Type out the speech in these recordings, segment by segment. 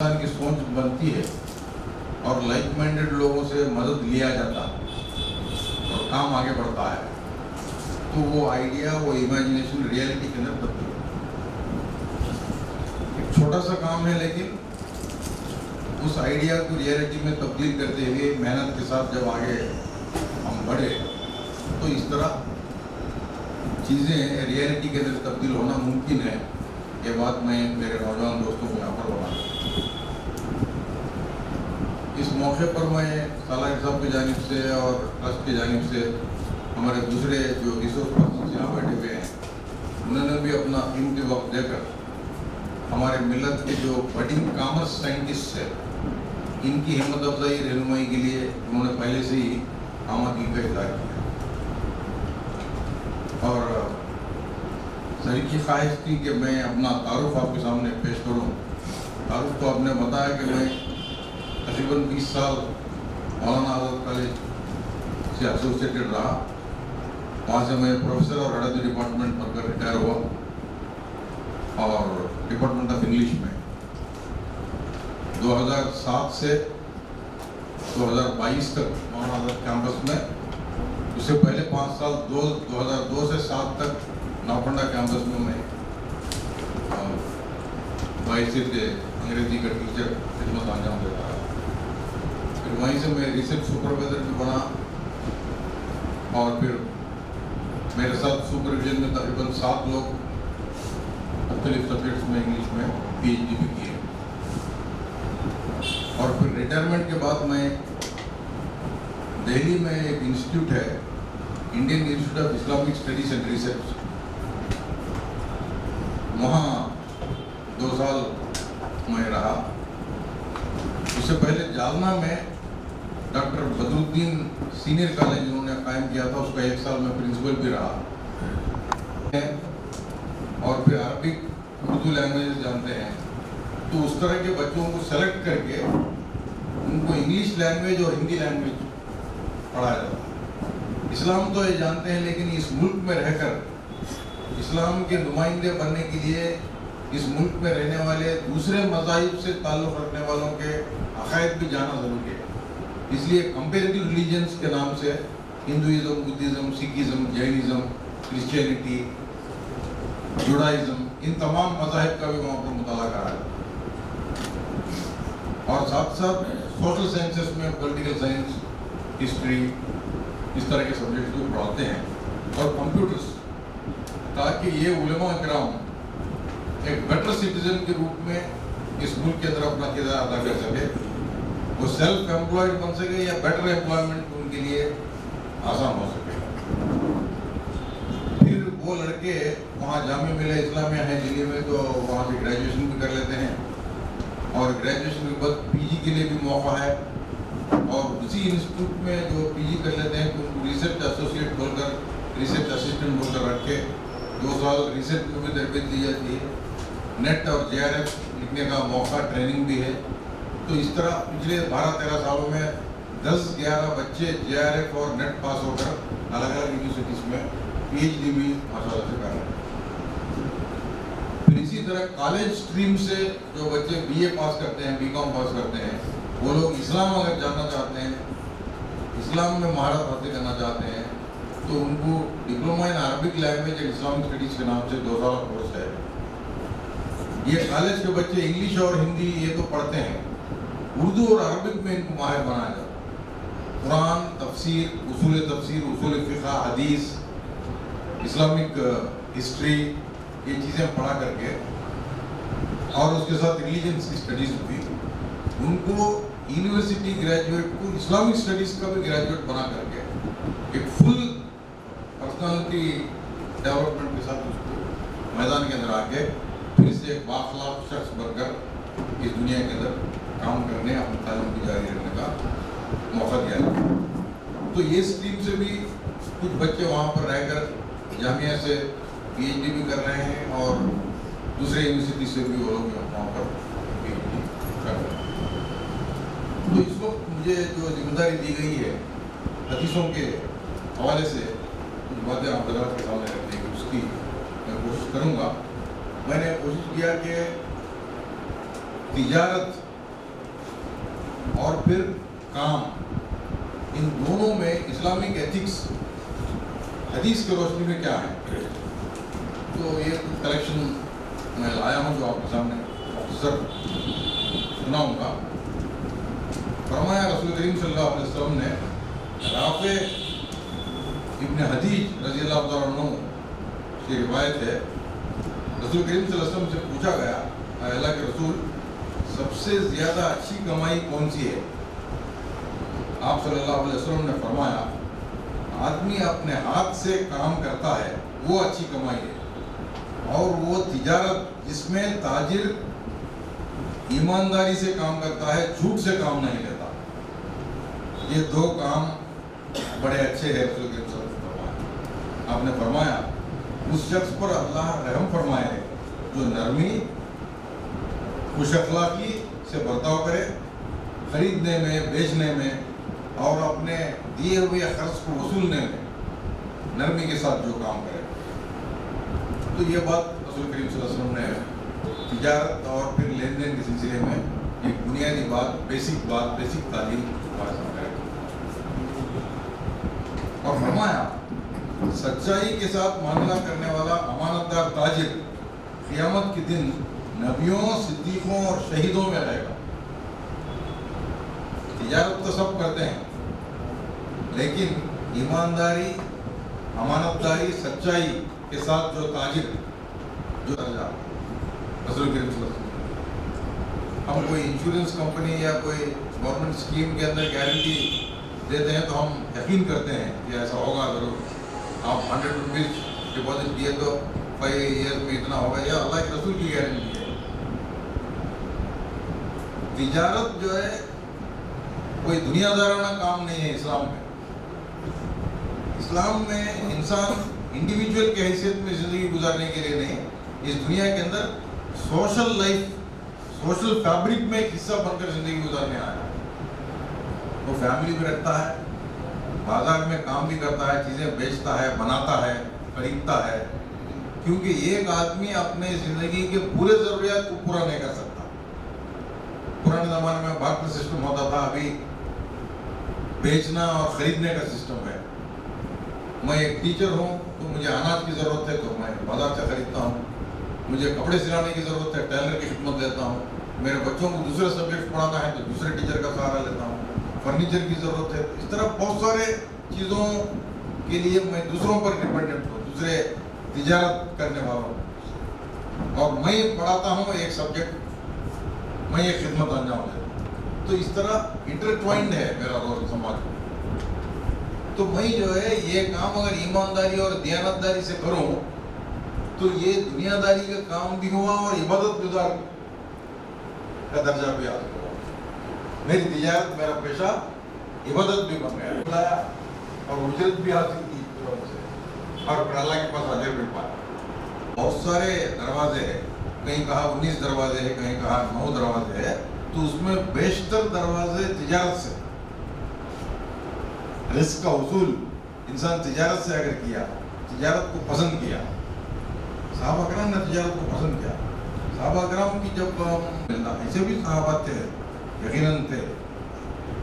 की सोच बनती है और लाइक माइंडेड लोगों से मदद लिया जाता और काम आगे बढ़ता है तो वो आइडिया, वो इमेजिनेशन रियलिटी के अंदर तब्दील होता है। एक छोटा सा काम है लेकिन उस आइडिया को रियलिटी में तब्दील करते हुए मेहनत के साथ जब आगे हम बढ़े तो इस तरह चीज़ें रियलिटी के अंदर तब्दील होना मुमकिन है। ये बात मैं मेरे नौजवान दोस्तों को यहाँ पर बताऊँ। इस मौके पर मैं सालार साहब की जानिब से और ट्रस्ट की जानिब से हमारे दूसरे जो रिसोर्स पर्सन यहाँ बैठे हुए हैं उन्होंने भी अपना कीमती वक्त देकर हमारे मिलत के जो बडिंग कॉमर्स साइंटिस्ट है इनकी हिम्मत अफजाई रहनुमाई के लिए उन्होंने पहले से ही आमदनी का इज़हार किया और सर की ख्वाहिश थी कि मैं अपना तारुफ आपके सामने पेश करूँ। तारुफ तो आपने बताया कि मैं तकरीबन 20 साल मौलाना आज़ाद कॉलेज से एसोसिएटेड रहा। वहाँ से मैं प्रोफेसर और हेड ऑफ द डिपार्टमेंट बनकर रिटायर हुआ और डिपार्टमेंट ऑफ इंग्लिश में 2007 से 2022 तक मौलाना आज़ाद कैंपस में, उससे पहले 5 साल 2002 से 7 तक नालंदा कैंपस में मैं बाइसित अंग्रेजी का टीचर खिदमत अंजाम देता रहा। फिर वहीं से मैं रिसर्च सुपरवाइजर भी बना और फिर मेरे साथ सुपरविजन में तकरीबन 7 लोग मुख्तलिफ सब्जेक्ट्स में इंग्लिश में PhD भी किए और फिर रिटायरमेंट के बाद मैं दिल्ली में एक इंस्टीट्यूट है, Indian institute of Islamic studies and research, वहाँ 2 साल मैं रहा। उससे पहले जालना में डॉक्टर बदरुद्दीन सीनियर कॉलेज उन्होंने कायम किया था, उसका 1 साल में प्रिंसिपल भी रहा और फिर अरबिक उर्दू लैंग्वेज जानते हैं तो उस तरह के बच्चों को सेलेक्ट करके उनको इंग्लिश लैंग्वेज और हिंदी लैंग्वेज पढ़ाया जाता है। इस्लाम तो ये जानते हैं लेकिन इस मुल्क में रहकर इस्लाम के नुमाइंदे बनने के लिए इस मुल्क में रहने वाले दूसरे मज़ाहिब से ताल्लुक़ रखने वालों के अक़ायद भी जाना ज़रूरी है। इसलिए कंपेरेटिव रिलीजन्स के नाम से Hinduism, Buddhism, Sikhism, Jainism, Christianity, Judaism, इन तमाम मज़ाहिब का भी वहाँ पर मुताला कराया और साथ साथ सोशल साइंसेस में पॉलिटिकल साइंस, हिस्ट्री, इस तरह के सब्जेक्ट्स को पढ़ाते हैं और कंप्यूटर्स, ताकि ये उलमा किराम एक बेटर सिटीजन के रूप में इस मुल्क के अंदर अपना किरदार अदा कर सके, वो सेल्फ एम्प्लॉयड बन सके या बेटर एम्प्लॉयमेंट उनके लिए आसान हो सके। फिर वो लड़के वहाँ जामिया मिलिया इस्लामिया है दिल्ली में तो वहाँ से ग्रेजुएशन भी कर लेते हैं और ग्रेजुएशन के बाद PG के लिए भी मौका है और उसी इंस्टीट्यूट में जो PG कर लेते हैं तो उनको रिसर्च एसोसिएट बोलकर, रिसर्च असिस्टेंट बोलकर रख के 2 साल रिसर्च में भी तरबियत दी जाती है। नेट और JRF लिखने का मौका, ट्रेनिंग भी है। तो इस तरह पिछले 12-13 सालों में 10-11 बच्चे JRF और नेट पास होकर अलग अलग यूनिवर्सिटीज़ में PhD भी माशाल्लाह से कर रहे हैं। फिर इसी तरह कॉलेज स्ट्रीम से जो बच्चे BA पास करते हैं, BCom पास करते हैं, वो लोग इस्लाम अगर जानना चाहते हैं, इस्लाम में महारत हासिल करना चाहते हैं तो उनको diploma in Arabic language and Islamic studies के नाम से 2 साल का कोर्स है। ये कॉलेज के बच्चे इंग्लिश और हिंदी ये तो पढ़ते हैं, उर्दू और अरबिक में इनको माहिर बनाया जाता है। कुरान, तफसीर, उसूल फ़िक़्ह, हदीस, इस्लामिक हिस्ट्री, ये चीज़ें पढ़ा करके और उसके साथ रिलीजन की स्टडीज़ भी उनको यूनिवर्सिटी ग्रेजुएट को इस्लामिक स्टडीज़ का भी ग्रेजुएट बना करके एक फुल पर्सनालिटी डेवलपमेंट के साथ उसको मैदान के अंदर आके फिर से एक बाखलाक शख्स बनकर इस दुनिया के अंदर काम करने, अपनी तालीम की जारी रखने का मौका दिया जाता है। तो ये स्ट्रीम से भी कुछ बच्चे वहाँ पर रहकर जामिया से PhD भी कर रहे हैं और दूसरे यूनिवर्सिटी से भी वो लोग वहाँ पर PhD कर रहे हैं। तो इस वक्त मुझे जो जिम्मेदारी दी गई है हदीसों के हवाले से कुछ बातें आप हज़रात के सामने रखने की, उसकी मैं कोशिश करूँगा। मैंने कोशिश किया कि तिजारत और फिर काम, इन दोनों में इस्लामिक एथिक्स हदीस की रोशनी में क्या है। तो ये कलेक्शन मैं लाया हूँ जो आपके सामने अक्सर सुनाऊंगा। फरमाया रसूल करीम सल्लल्लाहु अलैहि वसल्लम ने, राफ़े इब्न हदीज रज़ी अल्लाह तआला अन्हु की रिवायत है, रसूल करीम सल्लल्लाहु अलैहि वसल्लम से पूछा गया, अल्लाह के रसूल सबसे ज़्यादा अच्छी कमाई कौन सी है। आप सल्लल्लाहु अलैहि वसल्लम ने फरमाया, आदमी अपने हाथ से काम करता है वो अच्छी कमाई है, और वो तिजारत जिसमें ताजिर ईमानदारी से काम करता है, झूठ से काम नहीं लेता। ये दो काम बड़े अच्छे हैं। रसूल करीम सल्लल्लाहु अलैहि वसल्लम आपने फरमाया, उस शख्स पर अल्लाह रहम फरमाए जो नरमी, खुश अखलाकी से बर्ताव करे, खरीदने में, बेचने में और अपने दिए हुए खर्च को वसूलने में नरमी के साथ जो काम करे। तो ये बात रसूल करीम सल्लल्लाहु अलैहि वसल्लम ने तिजारत और फिर लेन देन के सिलसिले में एक बुनियादी बात, बेसिक तालीम हमारे सामने रखी और फरमाया, सच्चाई के साथ मामला करने वाला अमानतदार ताजिर क़यामत के दिन नबियों, सिद्दीकों और शहीदों में रहेगा। तिजारत तो सब करते हैं, लेकिन ईमानदारी, अमानतदारी, सच्चाई के साथ जो ताजिर जो रसूल करीम सल्लल्लाहु अलैहि वसल्लम, हम कोई इंश्योरेंस कंपनी या कोई गवर्नमेंट स्कीम के अंदर गारंटी देते हैं तो हम यकीन करते हैं कि ऐसा होगा ज़रूर। आप 100 रुपीज़ डिपॉजिट दिए तो 5 ईयर्स में इतना होगा, या अल्लाह के रसूल की गारंटी है। तिजारत जो है कोई दुनियादाराना काम नहीं है इस्लाम में। इस्लाम में इंसान इंडिविजुअल की हैसियत में ज़िंदगी गुजारने के लिए नहीं, इस दुनिया के अंदर सोशल लाइफ, सोशल फैब्रिक में एक हिस्सा बनकर ज़िंदगी गुजारने आया है। वो फैमिली भी रखता है, बाजार में काम भी करता है, चीज़ें बेचता है, बनाता है, खरीदता है, क्योंकि एक आदमी अपने ज़िंदगी के पूरे ज़रूरियात को पूरा नहीं कर सकता। पुराने ज़माने में बार्टर सिस्टम होता था, अभी बेचना और ख़रीदने का सिस्टम है। मैं एक टीचर हूँ तो मुझे अनाज की ज़रूरत है तो मैं बाजार से ख़रीदता हूँ, मुझे कपड़े सिलाने की ज़रूरत है, टेलर की खिदमत लेता हूँ, मेरे बच्चों को दूसरे सब्जेक्ट पढ़ाना है तो दूसरे टीचर का सहारा लेता हूँ, फर्नीचर की ज़रूरत है। इस तरह बहुत सारे चीज़ों के लिए मैं दूसरों पर डिपेंडेंट हूँ, दूसरे तिजारत करने वालों, और मैं पढ़ाता हूँ एक सब्जेक्ट, मैं ये खिदमत अंजाम देता हूँ। तो इस तरह इंटरट्वाइंड है मेरा रोल समाज में। तो मैं जो है ये काम अगर ईमानदारी और दयानतदारी से करूँ तो ये दुनियादारी का काम भी हुआ और इबादत गुजार का दर्जा भी हासिल हुआ। मेरी तिजारत, मेरा पेशा इबादत भी बन गया और उजरत भी हासिल की और फिर अल्लाह के पास अजर भी पाया। बहुत सारे दरवाजे हैं, कहीं कहा 19 दरवाजे हैं, कहीं कहा 9 दरवाजे हैं, तो उसमें बेशतर दरवाजे तिजारत से, रिस्क का उसूल इंसान तिजारत से अगर किया, तिजारत को पसंद किया, सहाबा कराम ने तिजारत को पसंद किया। सहाबा कराम की जब ऐसे भी सहाबा थे, यकीनन थे,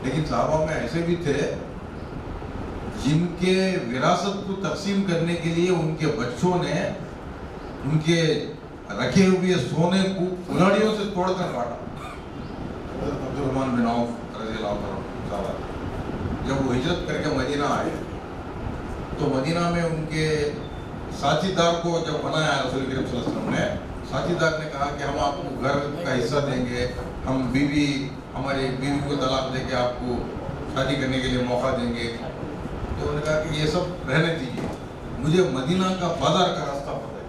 लेकिन सहाबा में ऐसे भी थे जिनके विरासत को तकसीम करने के लिए उनके बच्चों ने उनके रखे हुए सोने को कुल्हाड़ियों से तोड़कर काटा। अब्दुर्रहमान बिन औफ रज़ियल्लाहु अन्हु जब वो हिजरत करके मदीना आए तो मदीना में उनके साथीदार को जब बनाया रसूल करीम सल्लल्लाहु अलैहि वसल्लम ने, साथीदार ने कहा कि हम आपको घर का हिस्सा देंगे, हम हमारी बीवी को तलाक देके आपको शादी करने के लिए मौका देंगे। तो उन्होंने कहा कि ये सब रहने दीजिए, मुझे मदीना का बाजार का रास्ता पता है,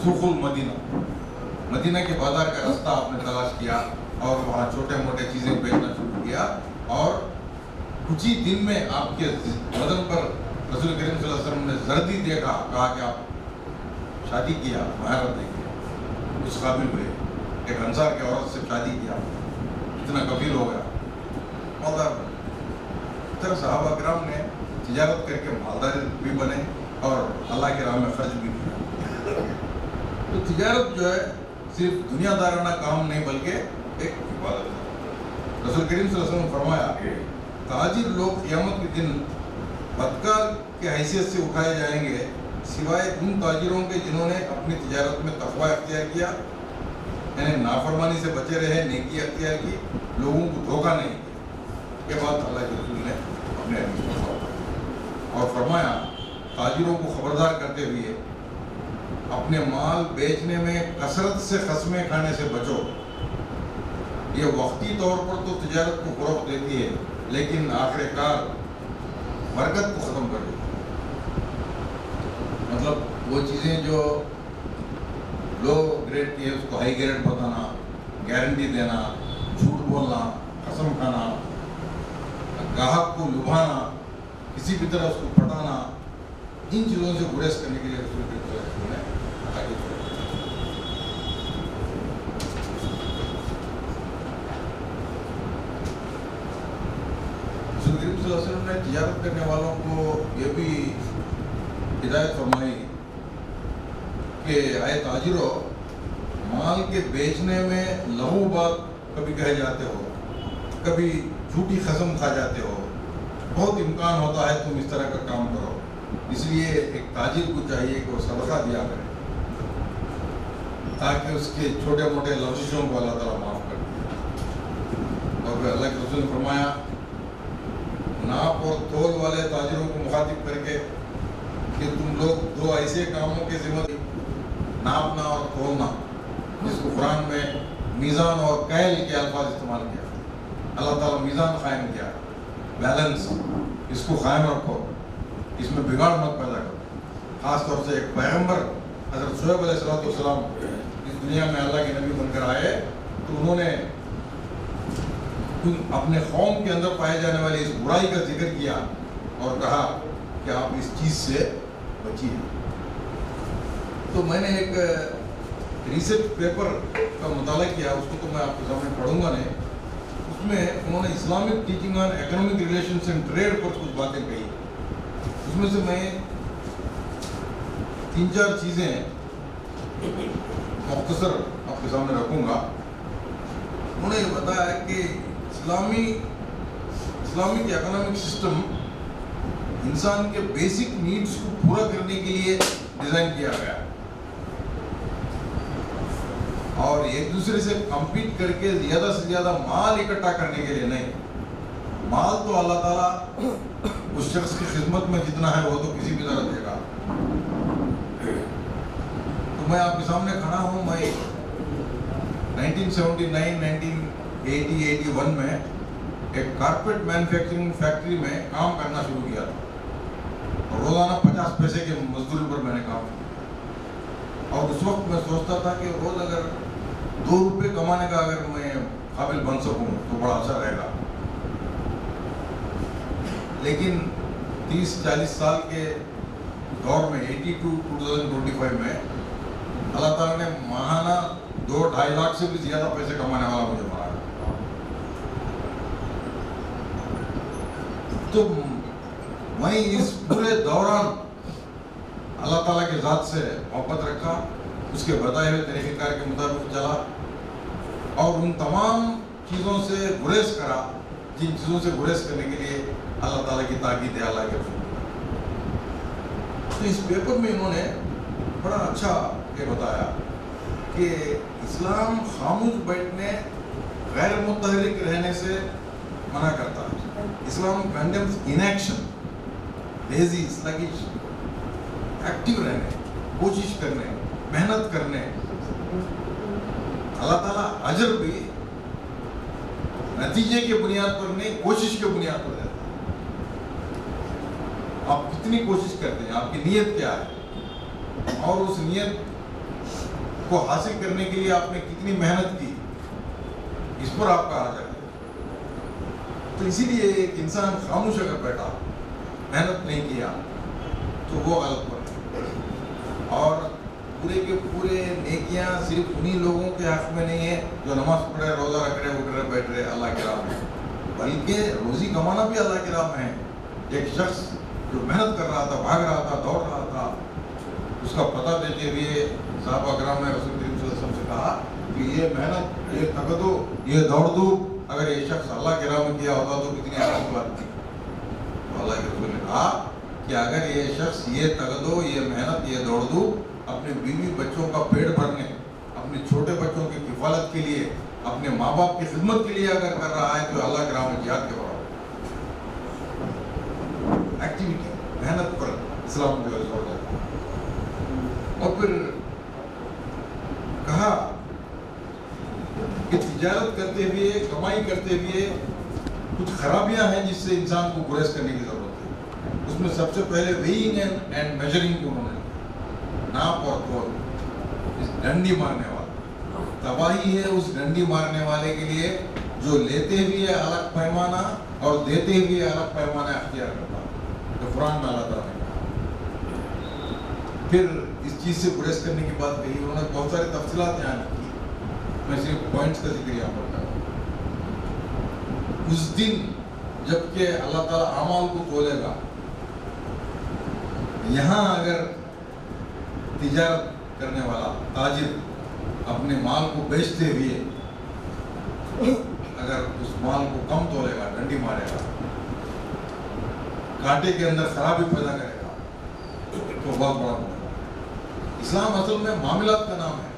सुखुल मदीना, मदीना के बाजार का रास्ता आपने तलाश किया और वहाँ छोटे मोटे चीज़ें बेचना शुरू किया, और कुछ ही दिन में आपके बदन पर रसूल करीम सल्लल्लाहु अलैहि वसल्लम ने जर्दी देखा, कहा कि आप शादी किया, महारत नहीं किया, उस काबिल हुए, एक अंसार की औरत से शादी किया, इतना कबील हो गया, मालदार बने। इस तरह सहाबा किराम ने तिजारत करके मालदार भी बने और अल्लाह के राह में खर्च भी किया। तो तिजारत जो है सिर्फ दुनियादाराना काम नहीं बल्कि एक इबादत है। रसूल करीम सल्लल्लाहु अलैहि वसल्लम ने फरमाया, ताजिर लोग क़यामत के दिन बदकार की हैसियत से उठाए जाएंगे सिवाय उन ताजिरों के जिन्होंने अपनी तिजारत में तक़वा अख्तियार किया, यानी नाफरमानी से बचे रहे, नेकी अख्तियार की, लोगों को धोखा नहीं किया। ये बात अल्लाह के रसूल ने अपने हदीस में फरमाया और फरमाया, ताजिरों को खबरदार करते हुए अपने माल बेचने में कसरत से खस्में खाने से बचो। ये वक्ती तौर पर तो तिजारत को फ़रोग़ देती है, लेकिन आखिरकार बरकत को ख़त्म कर देती है। मतलब वो चीज़ें जो लो ग्रेड की है उसको हाई ग्रेड बताना, गारंटी देना, झूठ बोलना, कसम खाना, ग्राहक को लुभाना, किसी भी तरह उसको पटाना, इन चीज़ों से गुरेज करने के लिए रसूल करीम सल्लल्लाहु अलैहि वसल्लम ने आगे छोड़ा। रसूल करीम सल्लल्लाहु अलैहि वसल्लम ने तिजारत करने वालों को ये भी हिदायत फरमाई कि आए ताजिरों, माल के बेचने में लहू बात कभी कहे जाते हो, कभी झूठी कसम खा जाते हो, बहुत इम्कान होता है तुम इस तरह का काम करो। इसलिए एक ताजिर को चाहिए कि वो सदका दिया करे ताकि उसके छोटे मोटे लफ्ज़ों को अल्लाह ताला माफ़ कर दे। और फिर अल्लाह के रसूल ने फरमाया, नाप और तोल वाले ताजिरों को मुखातिब करके कि तुम लोग दो ऐसे कामों के ज़िम्मे, नापना और तोलना, जिसको कुरान में मीज़ान और कैल के अल्फाज इस्तेमाल किया। अल्लाह ताला मीज़ान कायम किया, बैलेंस, इसको कायम रखो, इसमें बिगाड़ मत पैदा करो। ख़ास तौर से एक पैगम्बर हज़रत शुएब अलैहिस्सलाम इस दुनिया में अल्लाह के नबी बनकर आए तो उन्होंने अपने कौम के अंदर पाए जाने वाली इस बुराई का जिक्र किया और कहा कि आप इस चीज़ से बचिए। तो मैंने एक रिसर्च पेपर का मुताला किया, उसको तो मैं आपके सामने पढ़ूंगा नहीं। उसमें उन्होंने Islamic teaching on economic relations and trade पर कुछ बातें कही। उसमें से मैं 3-4 चीज़ें मुख्तसर आपके सामने रखूंगा। उन्होंने ये बताया कि इस्लामिक इकोनॉमिक सिस्टम इंसान के बेसिक नीड्स को पूरा करने के लिए डिज़ाइन किया गया और एक दूसरे से कम्पीट करके ज़्यादा से ज़्यादा माल इकट्ठा करने के लिए नहीं। माल तो अल्लाह ताला उस शख्स की खिदमत में जितना है वो तो किसी भी तरह देगा। तो मैं आपके सामने खड़ा हूँ। मैं 1979, 1980, 81 में एक कारपेट मैन्युफैक्चरिंग फैक्ट्री में काम करना शुरू किया था। रोज़ाना 50 पैसे के मजदूरी पर मैंने काम किया और उस वक्त मैं सोचता था कि रोज़ अगर 2 रुपये कमाने का अगर मैं काबिल बन सकूं तो बड़ा अच्छा रहेगा। लेकिन 30-40 साल के दौर में 80 to 2025 में अल्लाह ताला ने माहाना 2-2.5 लाख से भी ज़्यादा पैसे कमाने वाला मुझे बनाया। तो मैं इस पूरे दौरान अल्लाह ताला के ज़ात से मोहब्बत रखा, उसके बताए हुए तरीक़ेकार के मुताबिक चला और उन तमाम चीज़ों से गुरेज करा जिन चीज़ों से गुरेज करने के लिए अल्लाह ताला की ताकीद है, अल्लाह के रसूल। तो इस पेपर में इन्होंने बड़ा अच्छा ये बताया कि इस्लाम खामोश बैठने, गैर मुतहरिक रहने से मना करता है। Islam condemns inaction, lazy, sluggish, active रहने, कोशिश करने, मेहनत करने। अल्लाह ताला अजर भी नतीजे के बुनियाद पर नहीं, कोशिश के बुनियाद पर देता है। आप कितनी कोशिश करते हैं, आपकी नीयत क्या है और उस नीयत को हासिल करने के लिए आपने कितनी मेहनत की, इस पर आपका अजर है। तो इसीलिए एक इंसान खामोश अगर बैठा, मेहनत नहीं किया तो वो गलत पर है। और पूरे के पूरे नेकियां सिर्फ उन्हीं लोगों के हक में नहीं है जो नमाज पढ़े, रोज़ा रख रहे, उठ रहे, बैठ रहे अल्लाह के राह में, बल्कि रोज़ी कमाना भी अल्लाह के राह में है। एक शख्स जो मेहनत कर रहा था, भाग रहा था, दौड़ रहा था, उसका पता देते हुए साहबा कराम ने रसूल करीम सल्लल्लाहु अलैहि वसल्लम से कहा कि ये मेहनत, ये तकदो, ये दौड़ दो अगर ये शख्स अल्लाह के राह में किया होता तो कितनी अच्छी बात थी। तो अल्लाह के रसूल ने कहा कि अगर ये शख्स ये तगदो, ये मेहनत, ये दौड़ दो अपने बीवी बच्चों का पेट भरने, अपने छोटे बच्चों की किफालत के लिए, अपने माँ बाप की खिदमत के लिए अगर कर रहा है तो अल्लाह के राह में जिहाद के बराबर एक्टिविटी, मेहनत पर इस्लाम जो है जोर देता है। और फिर कहा कि तिजारत करते हुए, कमाई करते हुए कुछ खराबियां हैं जिससे इंसान को गुरेज करने की जरूरत है। उसमें सबसे पहले वेइंग एंड मेजरिंग को उन्होंने नाप और तोल, इस डंडी मारने वाला तबाही है उस डंडी मारने वाले के लिए जो लेते हुए अलग पैमाना और देते हुए अलग पैमाना अख्तियार करता है। तो कुरान में अल्लाह ताला ने कहा। फिर इस चीज़ से गुरेज करने की बात कही, उन्होंने बहुत सारी तफसीलात यहाँ की, मैं सिर्फ पॉइंट्स का जिक्र यहाँ पर कर रहा हूँ। उस दिन जबकि अल्लाह ताला अमाल को तोलेगा, यहाँ अगर तिजारत करने वाला ताजिर अपने माल को बेचते हुए अगर उस माल को कम तोलेगा, डंडी मारेगा, कांटे के अंदर खराबी पैदा करेगा तो बहुत बड़ा होगा। इस्लाम असल में मामलात का नाम है।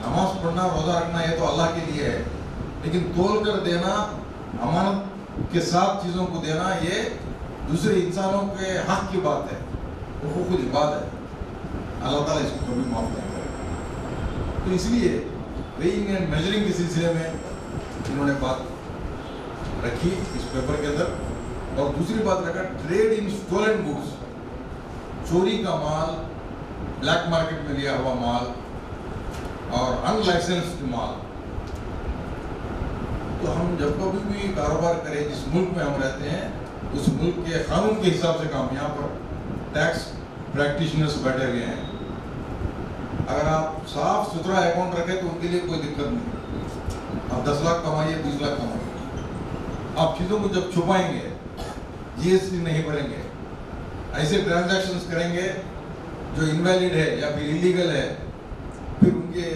नमाज पढ़ना, रोजा रखना ये तो अल्लाह के लिए है, लेकिन तोल कर देना, अमानत के साथ चीज़ों को देना, ये दूसरे इंसानों के हक की बात है, हुकूक इबाद है। अल्लाह ताला इसको कभी माफ नहीं करेगा। तो इसलिए वेइंग एंड मेजरिंग के सिलसिले में इन्होंने बात रखी इस पेपर के अंदर। और दूसरी बात रखा ट्रेड इन स्टोलन गुड्स, चोरी का माल, ब्लैक मार्केट में लिया हुआ माल और अनलाइसेंस्ड माल। तो हम जब कभी भी कारोबार करें, जिस मुल्क में हम रहते हैं उस मुल्क के कानून के हिसाब से काम, यहाँ पर टैक्स प्रैक्टिशनर्स बैठे हुए हैं, अगर आप साफ सुथरा अकाउंट रखें तो उनके लिए कोई दिक्कत नहीं। आप 10 लाख कमाइए, 20 लाख कमाइए, आप चीज़ों को जब छुपाएंगे, जीएसटी नहीं भरेंगे, ऐसे ट्रांजैक्शंस करेंगे जो इनवैलिड है या फिर इलीगल है, फिर उनके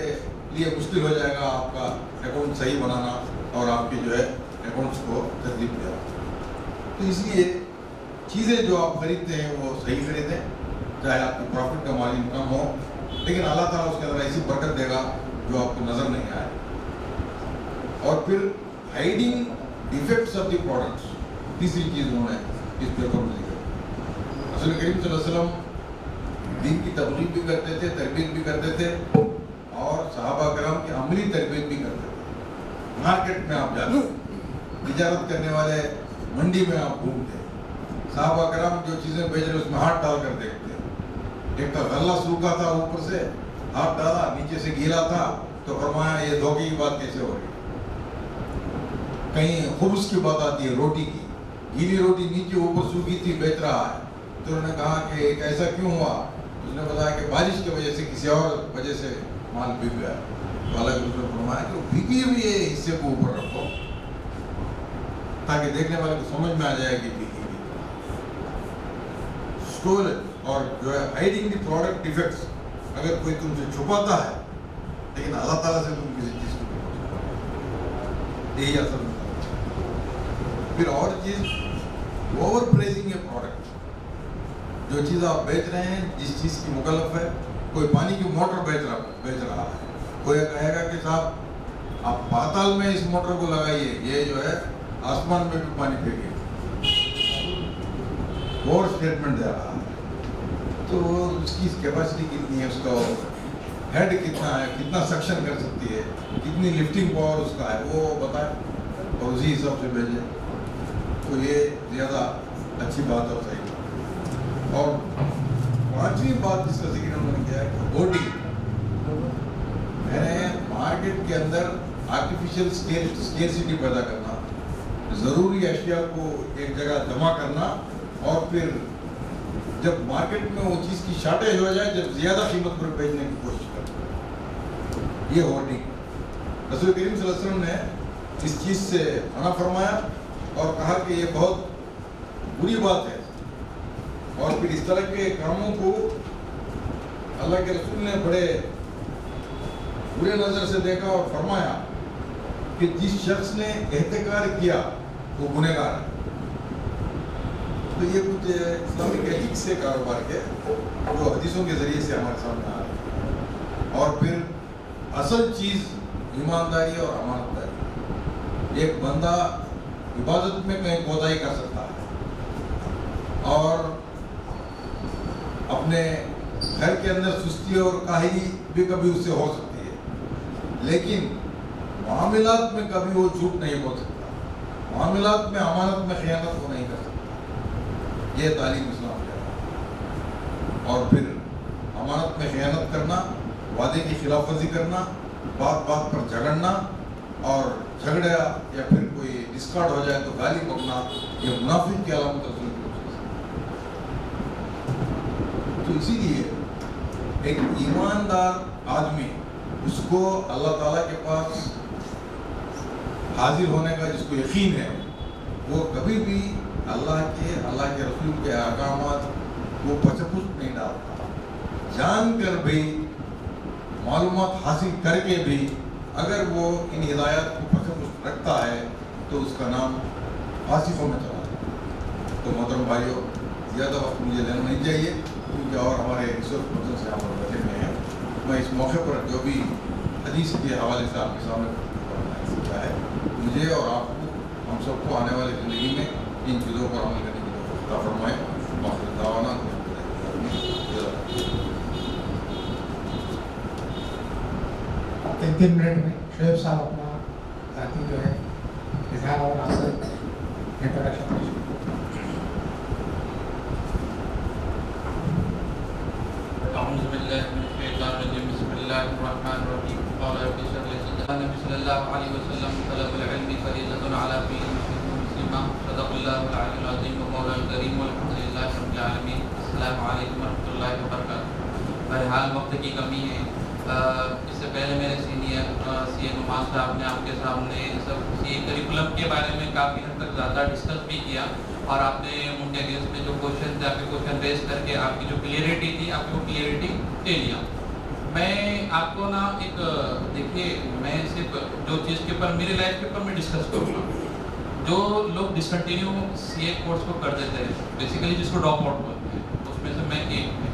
लिए मुश्किल हो जाएगा आपका अकाउंट सही बनाना और आपके जो है अकाउंट्स को तरतीब देना। तो इसलिए चीज़ें जो आप खरीदते हैं वो सही खरीदें, चाहे आपकी प्रॉफिट का मार्जिन कम हो, लेकिन अल्लाह ताला उसके अंदर ऐसी बरकत देगा जो आपको नजर नहीं आए। और फिर hiding defects of the products, तीसरी चीज़ उन्होंने इस पेपर में लिखा। रसूल करीम सल्लल्लाहु अलैहि वसल्लम दीन की तबलीग भी करते थे, तरबियत भी करते थे और सहाबा कराम की अमली तरबियत भी करते थे। मार्केट में आप जाते, तिजारत करने वाले मंडी में आप घूमते, सहाबा कराम जो चीज़ें बेच रहे उसमें हाथ डाल कर देखते। एक तो गल्ला सूखा था, ऊपर से हाथ डाला, नीचे से गीला था, तो फरमाया ये धोखे की बात कैसे हो रही। कहीं खुब्स की बात आती है, रोटी की, गीली रोटी नीचे ऊपर सूखी थी, बेच रहा है। तो उन्होंने कहा कि ऐसा क्यों हुआ? उसने बताया कि बारिश की वजह से, किसी और वजह से माल बिक गया। तो अलग उसने फरमाया कि भीगे हुए हिस्से को ऊपर रखो ताकि देखने वाले को समझ में आ जाए कि भीगी हुई। स्टोल और जो है हाइडिंग द प्रोडक्ट डिफेक्ट्स, अगर कोई तुमसे छुपाता है, लेकिन अल्लाह ताला से तुम किसी चीज़ को नहीं छुपाते, यही असर में। फिर और चीज़ ओवर प्राइसिंग ए प्रोडक्ट, जो चीज़ आप बेच रहे हैं, जिस चीज़ की मुकल्लफ है, कोई पानी की मोटर बेच रहा है, कोई कहेगा कि साहब आप पाताल में इस मोटर को लगाइए, ये जो है आसमान में भी पानी फेंके, और स्टेटमेंट दे रहा है। तो उसकी कैपेसिटी कितनी है, उसका हेड कितना है, कितना सक्शन कर सकती है, कितनी लिफ्टिंग पावर उसका है, वो बताए और उसी हिसाब से भेजें। तो ये ज़्यादा अच्छी बात और सही बात। और पांचवी बात जिसका जिक्र उन्होंने किया है होर्डिंग। मैंने मार्केट के अंदर आर्टिफिशियल स्केर्सिटी पैदा करना, ज़रूरी अशिया को एक जगह जमा करना, और फिर जब मार्केट में वो चीज़ की शॉर्टेज हो जाए, जब ज़्यादा कीमत पर बेचने की कोशिश करना, ये होर्डिंग। रसूल करीम सल्लल्लाहु अलैहि वसल्लम ने इस चीज़ से मना फरमाया और कहा कि ये बहुत बुरी बात है। और फिर इस तरह के कामों को अल्लाह के रसूल ने बड़े बुरे नज़र से देखा और फरमाया कि जिस शख्स ने एहतिकार किया वो गुनहगार है। तो ये कुछ इस्लामिक एथिक्स से कारोबार के जो हदीसों के ज़रिए से हमारे सामने आ रहे हैं। और फिर असल चीज़ ईमानदारी और अमानतदारी। एक बंदा इबादत में कहीं कोताही कर सकता है और अपने घर के अंदर सुस्ती और काहिली भी कभी उससे हो सकती है, लेकिन मामलात में कभी वो झूठ नहीं बोल सकता, मामलात में अमानत में खयानत वो नहीं कर सकता। ये तालीम इस्लाम दे रहा है। और फिर अमानत में खयानत करना, वादे की खिलाफवर्जी करना, बात बात पर झगड़ना और झगड़ा या फिर कोई डिस्कार्ड हो जाए तो गाली बकना, ये मुनाफिक की अलामत रसूल की वजह से। तो इसीलिए एक ईमानदार आदमी, उसको अल्लाह ताला के पास हाजिर होने का जिसको यकीन है, वो कभी भी अल्लाह के रसूल के अहकामात वो पचपुस नहीं डालता। जानकर भी, मालूमात हासिल करके भी अगर वो इन हिदायत को पचपुस रखता है तो उसका नाम फासिकों में चला जाता। तो मोहतरम भाइयों, ज़्यादा वक्त मुझे लेना नहीं चाहिए क्योंकि और हमारे रिसोर्स पर्सन से हम लोग बैठे हुए हैं। मैं इस मौके पर जो भी हदीस के हवाले से आपके सामने सीखा है, मुझे और आपको, हम सबको आने वाली ज़िंदगी में इन चीज़ों पर अमल करने की तौफीक फरमाए। दावाना 3 मिनट में शोएब साहब अपना जाती जो है इजहार और आंसर इंट्रोडक्शन पेश बहरहाल वक्त की कमी है। इससे पहले मेरे सीनियर सी नुमान साहब ने आपके सामने सब सी करिकुलम के बारे में काफ़ी हद तक ज़्यादा डिस्कस भी किया और आपने उनके अगेंस्ट में जो क्वेश्चन थे, आपके क्वेश्चन रेज करके आपकी जो क्लियरिटी थी, आपकी वो क्लियरिटी ले लिया। मैं आपको ना एक देखिए, मैं सिर्फ जो चीज़ के ऊपर मेरी लाइफ के ऊपर मैं डिस्कस करूँगा। जो लोग डिसकंटिन्यू सीए कोर्स को कर देते हैं, बेसिकली जिसको ड्रॉप आउट बोलते हैं, उसमें से मैं एक हूँ।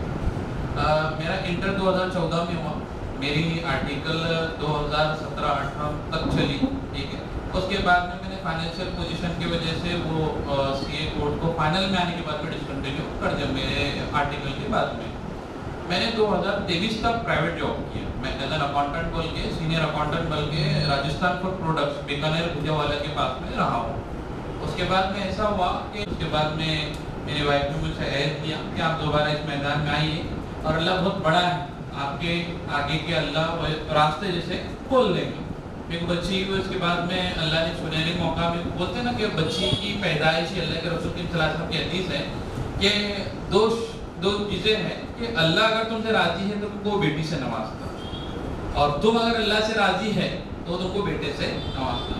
मेरा इंटर 2014 में हुआ, मेरी आर्टिकल 2017-18 तक चली, ठीक है। उसके बाद में मैंने फाइनेंशियल पोजीशन की वजह से वो सीए कोर्स को फाइनल में आने के बाद में डिसकंटिन्यू कर दिया। मेरे आर्टिकल के बाद में मैंने 2023 तक प्राइवेट जॉब किया। मैं एज एन अकाउंटेंट बोल के, सीनियर अकाउंटेंट बोल के राजस्थान फूड प्रोडक्ट्स बीकानेर भुजावाला के पास में रहा हूँ। उसके बाद में ऐसा हुआ कि उसके बाद में मेरी वाइफ ने मुझसे ऐड किया कि आप दोबारा इस मैदान में आइए और अल्लाह बहुत बड़ा है, आपके आगे के अल्लाह रास्ते जैसे खोल देंगे। एक बच्ची हुई, उसके बाद में अल्लाह ने सुनहरे मौका में, बोलते हैं ना कि बच्ची की पैदाइश अल्लाह के रसूल की सल्लल्लाहु अलैहि वसल्लम की हदीस है कि दो चीज़ें हैं कि अल्लाह अगर तुमसे राजी है तो तुमको बेटी से नवाजता, और तुम अगर अल्लाह से राजी है तो तुमको बेटे से नवाजता।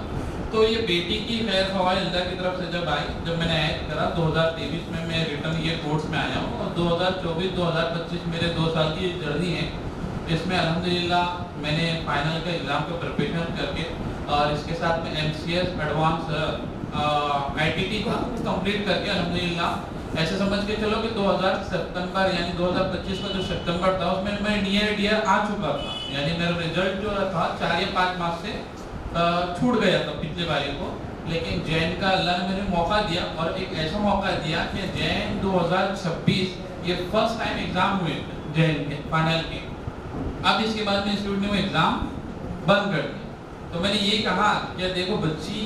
तो ये बेटी की खैर ख्वाहिश अल्लाह की तरफ से जब आई, जब मैंने ऐड करा 2023 में मैं रिटर्न ये कोर्स में आया हूँ और 2024-2025 मेरे 2 साल की जर्नी है। इसमें अल्हम्दुलिल्लाह मैंने फाइनल का एग्ज़ाम का प्रिपरेशन करके और इसके साथ में MCS एडवांस ITT था कंप्लीट करके अल्हम्दुलिल्लाह ऐसे समझ के चलो कि 2000 सितंबर यानी 2025 का जो सितंबर था उसमें मैं नियर डियर आ चुका था। यानी मेरा रिजल्ट जो था 4 या 5 मार्क्स से छूट गया था पिछले बारी को, लेकिन जैन का अल्लाह ने मुझे मौका दिया और एक ऐसा मौका दिया कि जैन 2026 ये फर्स्ट टाइम एग्जाम हुए जैन के फाइनल के। अब इसके बाद में इंस्टीट्यूट ने वो एग्जाम बंद कर दिया। तो मैंने ये कहा कि देखो बच्ची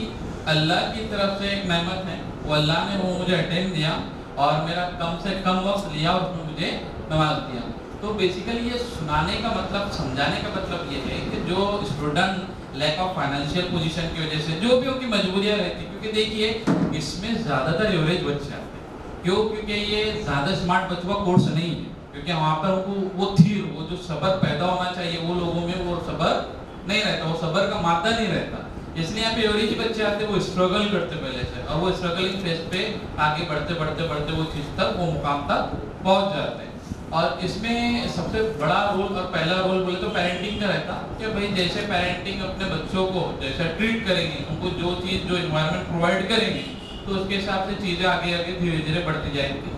अल्लाह की तरफ से एक नेमत है, वो अल्लाह ने वो मुझे अटेंड दिया और मेरा कम से कम वक्त लिया और उसमें मुझे नवाज दिया। तो बेसिकली ये सुनाने का मतलब, समझाने का मतलब ये है कि जो student lack of financial position की वजह से जो भी उनकी मजबूरियां रहती, क्योंकि देखिए इसमें ज़्यादातर एवरेज बच्चे आते हैं। क्यों? क्योंकि ये ज़्यादा स्मार्ट बच्चों का कोर्स नहीं है, क्योंकि वहाँ पर उनको वो थी वो जो सब्र पैदा होना चाहिए वो लोगों में वो सब्र नहीं रहता, वो सब्र का मादा नहीं रहता। इसलिए यहाँ पे एवरेज बच्चे आते हैं, वो स्ट्रगल करते पहले से और वो स्ट्रगलिंग फेज पे आगे बढ़ते बढ़ते बढ़ते वो चीज़ तक, वो मुकाम तक पहुँच जाते हैं। और इसमें सबसे बड़ा रोल और पहला रोल बोले तो पेरेंटिंग का रहता कि भाई जैसे पेरेंटिंग अपने बच्चों को जैसे ट्रीट करेंगे, उनको जो चीज़ जो इन्वायरमेंट प्रोवाइड करेंगे तो उसके हिसाब से चीज़ें आगे आगे धीरे धीरे बढ़ती जाएंगी।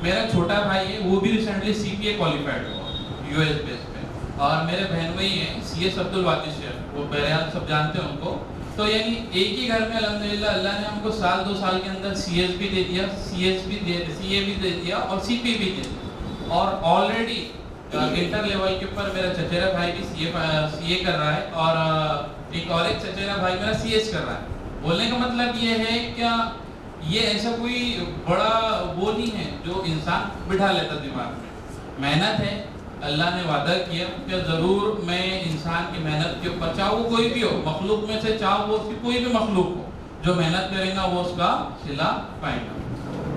मेरा छोटा भाई है, वो भी रिसेंटली CPA क्वालिफाइड हुआ US बेस पे, और मेरे बहन वही हैं CS अब्दुल वादिश, वो बहरहाल सब जानते हैं उनको। तो यानी एक ही घर में अल्हम्दुलिल्लाह अल्लाह ने हमको साल 2 साल के अंदर CS भी दे दिया, CS भी दे, CA भी दे दिया और CPA भी दे दिया। और ऑलरेडी इंटर लेवल के ऊपर मेरा चचेरा भाई भी CA कर रहा है, और एक चचेरा भाई मेरा CS कर रहा है। बोलने का मतलब ये है क्या, ये ऐसा कोई बड़ा वो नहीं है जो इंसान बिठा लेता दिमाग में। मेहनत है, अल्लाह ने वादा किया कि ज़रूर मैं इंसान की मेहनत के ऊपर, चाहे वो कोई भी हो, मखलूक में से चाहे वो उसकी कोई भी मखलूक हो, जो मेहनत करेगा वो उसका सिला पाएगा।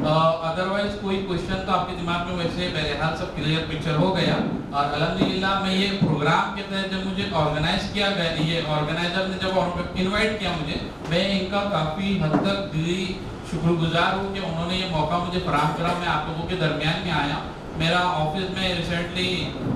अदरवाइज कोई क्वेश्चन तो आपके दिमाग में वैसे बहरहाल सब क्लियर पिक्चर हो गया। और अल्हम्दुलिल्लाह मैं ये प्रोग्राम के तहत जब मुझे ऑर्गेनाइज किया गया, ये ऑर्गेनाइजर ने जब इन्वाइट किया मुझे, मैं इनका काफ़ी हद तक दिली शुक्रगुजार हूँ कि उन्होंने ये मौका मुझे फराहम करा। मैं आप लोगों के दरमियान में आया। मेरा ऑफिस में रिसेंटली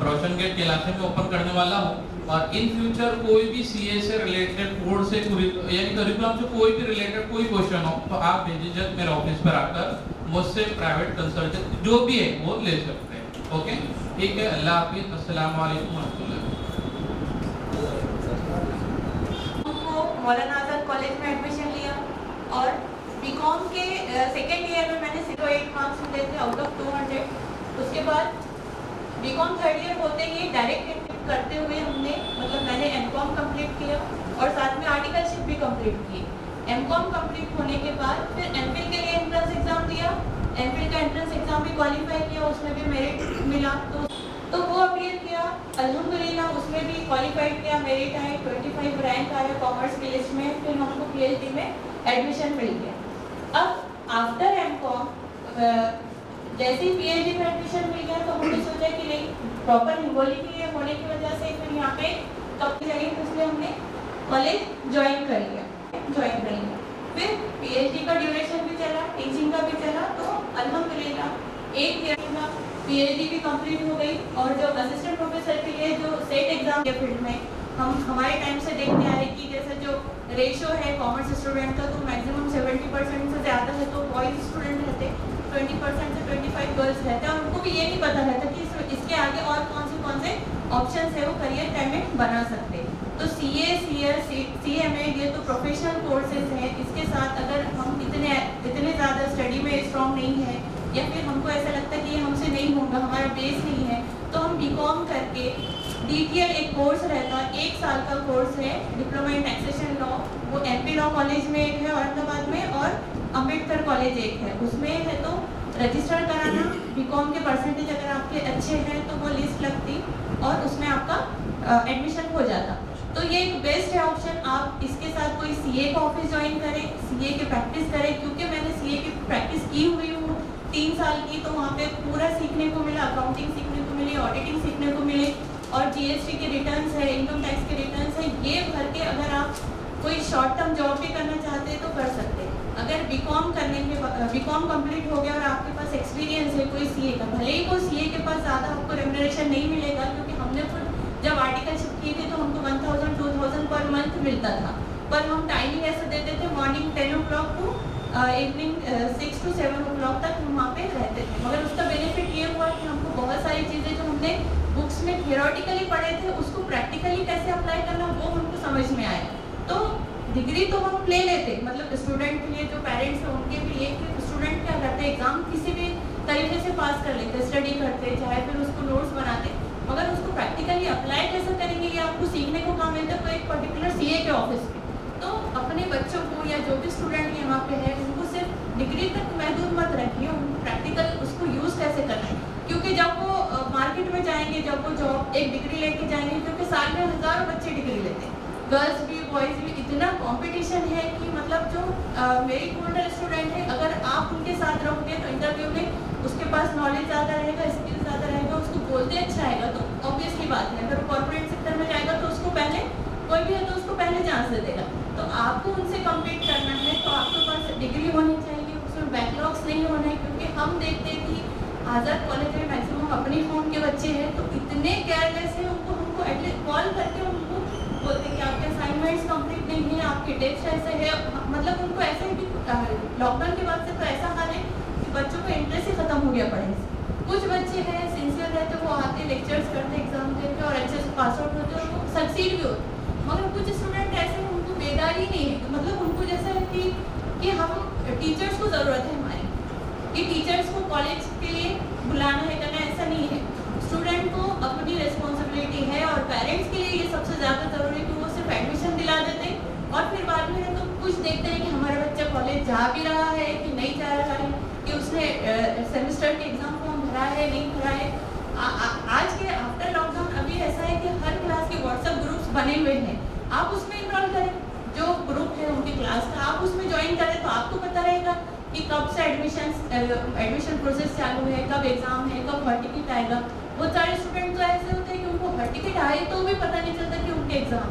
रोशन गेट के इलाके में ओपन करने वाला हूँ, और इन फ्यूचर कोई भी CA से रिलेटेड, बोर्ड से यानी करिकुलम से कोई भी रिलेटेड कोई क्वेश्चन हो तो आप बेझिझक मेरे ऑफिस पर आकर मुझसे प्राइवेट कंसल्टेंट जो भी है वो ले सकते हैं। ओके, ठीक है, अल्लाह हाफिज़, अस्सलाम वालेकुम रहमतुल्लाह। मौलाना आज़ाद कॉलेज में एडमिशन लिया, और बीकॉम के सेकेंड ईयर में मैंने 0.8 मार्क्स मिले थे आउट ऑफ 200। उसके बाद बीकॉम थर्ड ईयर होते ही डायरेक्ट करते हुए हमने मैंने एमकॉम कंप्लीट किया और साथ में आर्टिकलशिप भी कंप्लीट की। एमकॉम कंप्लीट होने के बाद फिर एमफिल के लिए एंट्रेंस एग्जाम दिया, एमफिल का एंट्रेंस एग्जाम भी क्वालिफाई किया, उसमें भी मेरिट मिला तो वो अपीयर किया, अल्हम्दुलिल्लाह उसमें भी क्वालिफाइड किया, मेरिट आए, 25 रैंक आया कॉमर्स की लिस्ट में। फिर हमको PhD में एडमिशन मिल गया। अब आफ्टर एमकॉम जैसे ही PhD में एडमिशन मिल गया तो हमने सोचा कि नहीं, प्रॉपर हिंगोली के होने की वजह से फिर यहाँ पे कंपनी लगी, इसलिए हमने कॉलेज ज्वाइन कर लिया। फिर PhD का ड्यूरेशन भी चला, टीचिंग का भी चला, तो अल्हम्दुलिल्लाह एक ईयर में PhD भी कंप्लीट हो गई। और जो असिस्टेंट प्रोफेसर के लिए जो सेट एग्जाम के फील्ड में हम हमारे टाइम से देखते आ रहे कि जैसे जो रेशो है कॉमर्स स्टूडेंट का, तो मैक्सिमम 70% से ज़्यादा है तो बॉयज स्टूडेंट रहते, 20% से 25 गर्ल्स रहते हैं, और उनको भी ये नहीं पता रहता कि इसके आगे और कौन से ऑप्शन है वो करियर टाइम में बना सकते। तो CA, CS, CMA ये तो प्रोफेशनल कोर्सेज हैं। इसके साथ अगर हम इतने ज़्यादा स्टडी में स्ट्रॉन्ग नहीं है, या फिर हमको ऐसा लगता है कि ये हमसे नहीं होगा, हमारा बेस नहीं है, तो हम बीकॉम करके DTL एक कोर्स रहता है, 1 साल का कोर्स है, डिप्लोमा इन टैक्सेशन लॉ, वो MP लॉ कॉलेज में एक है औरंगाबाद में, और अम्बेडकर कॉलेज एक है, उसमें है। तो रजिस्टर कराना, बीकॉम के परसेंटेज अगर आपके अच्छे हैं तो वो लिस्ट लगती और उसमें आपका एडमिशन हो जाता। तो ये एक बेस्ट है ऑप्शन। आप इसके साथ कोई CA का ऑफिस ज्वाइन करें, CA की प्रैक्टिस करें, क्योंकि मैंने CA की प्रैक्टिस की हुई हूँ 3 साल की, तो वहाँ पे पूरा सीखने को मिला, अकाउंटिंग सीखने को मिली, ऑडिटिंग सीखने को मिली, और GST के रिटर्न्स है, इनकम टैक्स के रिटर्न्स है, ये भर के अगर आप कोई शॉर्ट टर्म जॉब भी करना चाहते हैं तो कर सकते हैं। अगर बीकॉम करने के बीकॉम कंप्लीट हो गया और आपके पास एक्सपीरियंस है कोई CA का, भले ही वो CA के पास ज़्यादा आपको रेम्युनरेशन नहीं मिलेगा, क्योंकि हमने खुद जब आर्टिकलशिप की थी तो हमको 1000-2000 पर मंथ मिलता था, पर हम टाइमिंग ऐसा देते थे morning 10 o'clock to evening 6 to 7 o'clock तक हम वहाँ पे रहते थे। मगर उसका बेनिफिट ये हुआ कि हमको बहुत सारी चीज़ें जो हमने बुक्स में थियोरेटिकली पढ़े थे उसको प्रैक्टिकली कैसे अप्लाई करना वो हमको समझ में आया। तो डिग्री तो हम ले लेते, स्टूडेंट के लिए, जो पेरेंट्स हैं उनके लिए, स्टूडेंट क्या करते हैं एग्जाम किसी भी तरीके से पास कर लेते, स्टडी करते, चाहे फिर उसको नोट्स बनाते, मगर उसको प्रैक्टिकली अप्लाई कैसे करेंगे ये आपको सीखने को कहाँ मिलता है, तो एक पर्टिकुलर CA के ऑफिस में। तो अपने बच्चों को या जो भी स्टूडेंट यहाँ पे है उनको सिर्फ डिग्री तक महदूद मत रखिए, उनको प्रैक्टिकल उसको यूज़ कैसे करना है, क्योंकि जब वो मार्केट में जाएंगे, जब वो जॉब एक डिग्री लेके जाएंगे, क्योंकि साल में हज़ारों बच्चे डिग्री लेते हैं, गर्ल्स भी बॉयज़ भी, इतना कंपटीशन है कि जो मेरी होल्डर स्टूडेंट है, अगर आप उनके साथ रहोगे तो इंटरव्यू में उसके पास नॉलेज ज़्यादा रहेगा, स्किल ज़्यादा रहेगा, उसको बोलते अच्छा आएगा, तो ऑब्वियसली बात है। अगर कॉर्पोरेट सेक्टर में जाएगा तो उसको पहले कोई भी है तो उसको पहले चांस दे देगा। तो आपको उनसे कम्पीट करना है तो आपके पास डिग्री होनी चाहिए, उसमें बैकलॉग्स नहीं होना है, क्योंकि हम देखते हैं कि आज़ाद कॉलेज में मैक्सिमम अपनी फ़ोन के बच्चे हैं, तो इतने केयरलेस है, हमको एटलीस्ट कॉल करके उनको बोलते हैं कि आपके असाइनमेंट्स कंप्लीट नहीं है, आपके टेस्ट ऐसे है। मतलब उनको ऐसे भी लॉकडाउन के बाद से तो ऐसा हाल है कि बच्चों का इंटरेस्ट ही ख़त्म हो गया पढ़ने से। कुछ बच्चे हैं सिंसियर रहते, वो आते लेक्चर्स करते, एग्जाम देते और अच्छे से पास आउट होते और वो सक्सीड भी होते। मगर कुछ स्टूडेंट ऐसे हैं, उनको बेदारी नहीं है, मतलब उनको जैसा है कि हम टीचर्स को ज़रूरत है हमारी, कि टीचर्स को कॉलेज के लिए बुलाना है करना, ऐसा नहीं है। स्टूडेंट को अपनी रिस्पॉन्सिबिलिटी है और पेरेंट्स के लिए ये सबसे ज़्यादा ज़रूरी है कि वो सिर्फ एडमिशन दिला देते और फिर बाद में तो कुछ देखते हैं कि हमारा बच्चा कॉलेज जा भी रहा है कि नहीं जा रहा है, कि उसने सेमेस्टर के एग्ज़ाम फॉर्म भरा है नहीं भरा है। आज के आफ्टर लॉकडाउन अभी ऐसा है कि हर क्लास के व्हाट्सएप ग्रुप्स बने हुए हैं, आप उसमें इनरोल करें, जो ग्रुप है उनकी क्लास का आप उसमें ज्वाइन करें, तो आपको पता रहेगा कि कब से एडमिशन प्रोसेस चालू है, कब एग्ज़ाम है, कब हॉल टिकट आएगा। बहुत सारे स्टूडेंट तो ऐसे होते हैं कि उनको हॉल टिकट आए तो भी पता नहीं चलता कि उनके एग्ज़ाम,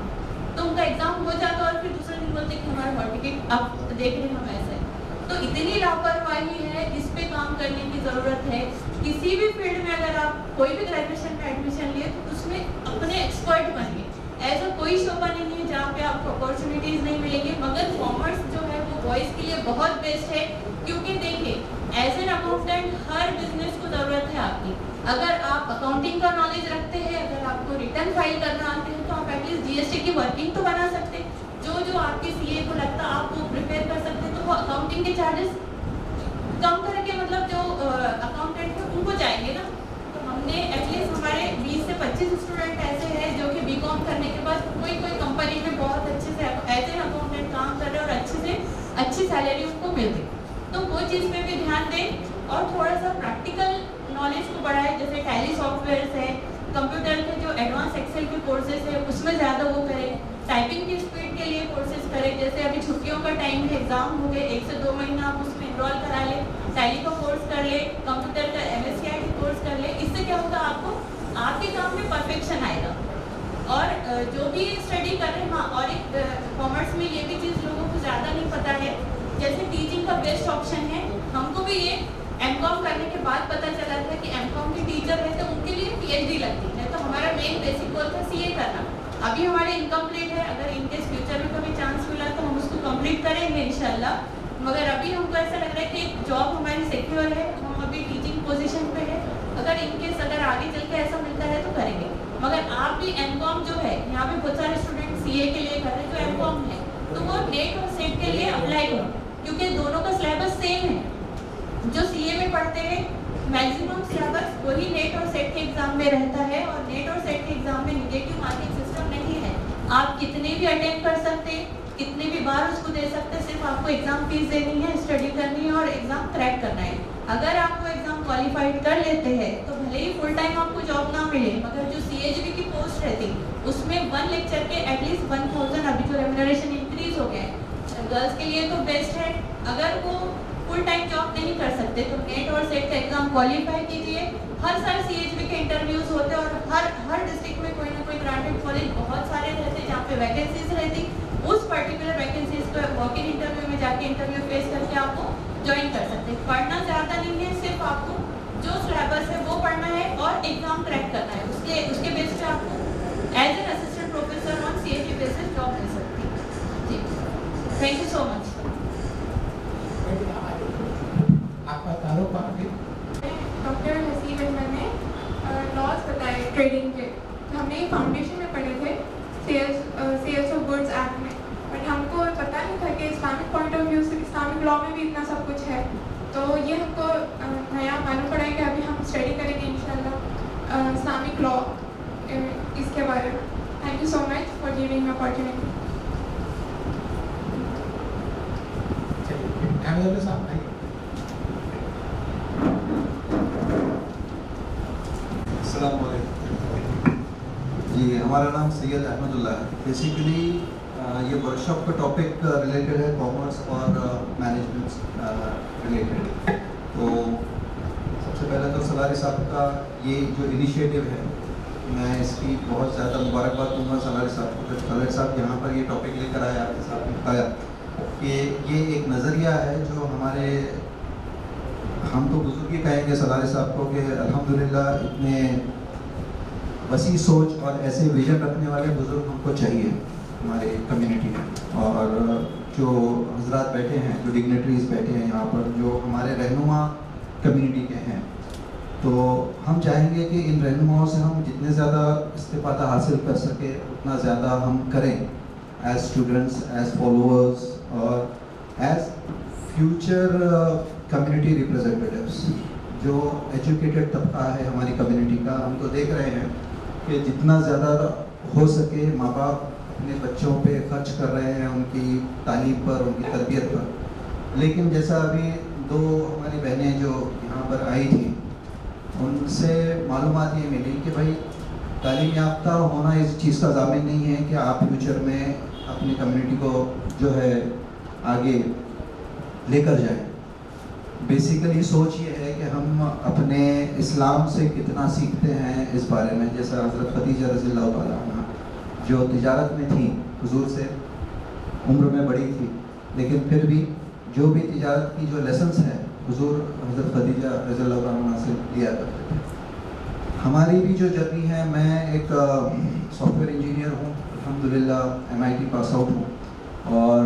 तो उनका एग्ज़ाम हो जाता और फिर दूसरे दिन बोलते कि हमारा हॉल टिकट अब देख रहे हैं हम ऐसे। तो इतनी लापरवाही है, इस पे काम करने की ज़रूरत है। किसी भी फील्ड में अगर आप कोई भी ग्रेजुएशन में एडमिशन लिए तो उसमें अपने एक्सपर्ट बनिए। ऐसा कोई शोबा नहीं है जहाँ पे आपको अपॉर्चुनिटीज़ नहीं मिलेंगी, मगर कॉमर्स जो है वो बॉयज़ के लिए बहुत बेस्ट है, क्योंकि देखिए एज एन अकाउंटेंट हर बिजनेस को ज़रूरत है आपकी। अगर आप अकाउंटिंग का नॉलेज रखते हैं, अगर आपको रिटर्न फाइल करना आते हैं, तो आप एटलीस्ट जीएसटी की वर्किंग तो बना सकते हैं। जो आपके सीए को लगता है आप वो प्रिपेयर कर सकते हैं, तो वो अकाउंटिंग के चार्जेस कम करके मतलब जो अकाउंटेंट है उनको जाएंगे ना। तो हमने एटलीस्ट हमारे 20 से 25 स्टूडेंट ऐसे हैं जो कि बीकॉम करने के बाद कोई कंपनी में बहुत अच्छे से एज एन अकाउंटेंट काम कर रहे हैं और अच्छे से अच्छी सैलरी उनको मिलती, तो वो चीज़ पे भी ध्यान दें और थोड़ा सा प्रैक्टिकल नॉलेज को बढ़ाएं। जैसे टैली सॉफ्टवेयर है, कंप्यूटर के जो एडवांस एक्सेल के कोर्सेज है उसमें ज़्यादा वो करें, टाइपिंग की स्पीड के लिए कोर्सेज करें। जैसे अभी छुट्टियों का टाइम है, एग्जाम हो गए, 1 से 2 महीना आप उसमें इनरोल करा लें, टैली का कोर्स कर ले, कंप्यूटर का MSCIT कोर्स कर ले। इससे क्या होगा, आपको आपके काम में परफेक्शन आएगा। और जो भी स्टडी कर रहे हैं, हाँ, और एक कॉमर्स में ये भी चीज़ लोगों को ज़्यादा नहीं पता है, जैसे टीचिंग का बेस्ट ऑप्शन है। हमको भी ये एमकॉम करने के बाद पता चला था कि एमकॉम के टीचर है तो उनके लिए PhD लगती है, तो हमारा मेन बेसिक गोल था CA करना। अभी हमारे इनकम्प्लीट है, अगर इनकेस फ्यूचर में कभी चांस मिला तो हम उसको कंप्लीट करेंगे इंशाल्लाह। मगर अभी हमको ऐसा लग रहा है कि एक जॉब हमारी सिक्योर है, हम अभी टीचिंग पोजीशन पे है, अगर इनकेस अगर आगे चल के ऐसा मिलता है तो करेंगे। मगर आप भी एमकॉम जो है, यहाँ पे बहुत सारे स्टूडेंट CA के लिए कर रहे हैं जो एमकॉम है, तो वो नेट और सेट के लिए अप्लाई करो, क्योंकि दोनों का सिलेबस सेम है। जो CA में पढ़ते हैं मैक्सिमम सिलेबस वही नेट और सेट के एग्जाम में रहता है, और नेट और सेट के एग्जाम में निगेटिव मार्किंग सिस्टम नहीं है। आप कितने भी अटेम्प्ट कर सकते हैं, कितने भी बार उसको दे सकते हैं, सिर्फ आपको एग्जाम फीस देनी है, स्टडी करनी है और एग्जाम क्रैक करना है। अगर आप वो एग्जाम क्वालिफाइड कर लेते हैं तो भले ही फुल टाइम आपको जॉब ना मिले, मगर जो CHB की पोस्ट रहती उसमें 1 लेक्चर के एटलीस्ट 1000, अभी तो रेम्यूनरेशन इंक्रीज हो गया है, गर्ल्स के लिए तो बेस्ट है। अगर वो फुल टाइम जॉब नहीं कर सकते तो नेट और सेट का एग्जाम क्वालिफाई कीजिए। हर साल CHB के इंटरव्यूज होते हैं और हर डिस्ट्रिक्ट में कोई ना कोई ग्रांटेड कॉलेज बहुत सारे रहते हैं जहाँ पे वैकेंसीज रहती, उस पर्टिकुलर वैकेंसीज को वॉक इन इंटरव्यू में जाके इंटरव्यू फेस करके आपको ज्वाइन कर सकते हैं। पढ़ना ज़्यादा नहीं है, सिर्फ आपको जो सिलेबस है वो पढ़ना है और एग्जाम क्रैक करना है। उसके बेस पे आपको as an assistant professor on CHB basis job मिल सकती है। जी, थैंक यू सो मच। आपका ताल्लुक आपके डॉक्टर हसीब अहमद ने लॉज बताए ट्रेडिंग के, हमने ये फाउंडेशन में पढ़े थे सेल्स ऑफ गुड्स एक्ट में, बट हमको पता नहीं था कि इस्लामिक पॉइंट ऑफ व्यू से इस्लामिक लॉ में भी इतना सब कुछ है। तो ये हमको नया मालूम पड़ा है कि अभी हम स्टडी करेंगे इंशाल्लाह इस्लामिक लॉ इसके बारे में। Thank you so much for giving me opportunity. चलिए साहब भाई। जी, हमारा नाम सैयद अहमदुल्ला है। बेसिकली ये वर्कशॉप का टॉपिक रिलेटेड है कॉमर्स और मैनेजमेंट रिलेटेड। तो सबसे पहले तो सलारी साहब का ये जो इनिशिएटिव है, मैं इसकी बहुत ज़्यादा मुबारकबाद दूंगा सलारी साहब को। सलारी साहब यहाँ पर ये टॉपिक लेकर आए, आपके साथ बताया कि ये एक नज़रिया है जो हमारे हम तो बुजुर्ग ही कहेंगे सलारे साहब को कि अल्हम्दुलिल्लाह इतने वसी सोच और ऐसे विजन रखने वाले बुजुर्ग हमको चाहिए हमारे कम्युनिटी में। और जो हजरात बैठे हैं, जो डिग्नेटरीज बैठे हैं यहाँ पर, जो हमारे रहनुमा कम्युनिटी के हैं, तो हम चाहेंगे कि इन रहनुमाओं से हम जितने ज़्यादा इस्तिफादा हासिल कर सके उतना ज़्यादा हम करें एज स्टूडेंट्स, एज फॉलोअर्स और एज फ्यूचर कम्युनिटी रिप्रेजेंटेटिव्स। जो एजुकेटेड तबका है हमारी कम्युनिटी का, हम तो देख रहे हैं कि जितना ज़्यादा हो सके माँ बाप अपने बच्चों पे खर्च कर रहे हैं, उनकी तालीम पर, उनकी तरबियत पर। लेकिन जैसा अभी दो हमारी बहनें जो यहाँ पर आई थी, उनसे मालूमात ये मिली कि भाई तालीम याफ्ता होना इस चीज़ का ज़ामिन नहीं है कि आप फ्यूचर में अपनी कम्युनिटी को जो है आगे लेकर जाएं। बेसिकली सोच ये है कि हम अपने इस्लाम से कितना सीखते हैं इस बारे में। जैसा हज़रत खदीजा रज़ियल्लाहु ताला अन्हा जो तिजारत में थी, हुजूर से उम्र में बड़ी थी, लेकिन फिर भी जो भी तिजारत की जो लेसन्स हैं हुजूर हज़रत खदीजा रज़ियल्लाहु अन्हा से लिया करते थे। हमारी भी जो जर्नी है, मैं एक सॉफ्टवेयर इंजीनियर हूँ, अल्हम्दुलिल्लाह MIT पास आउट हूँ। और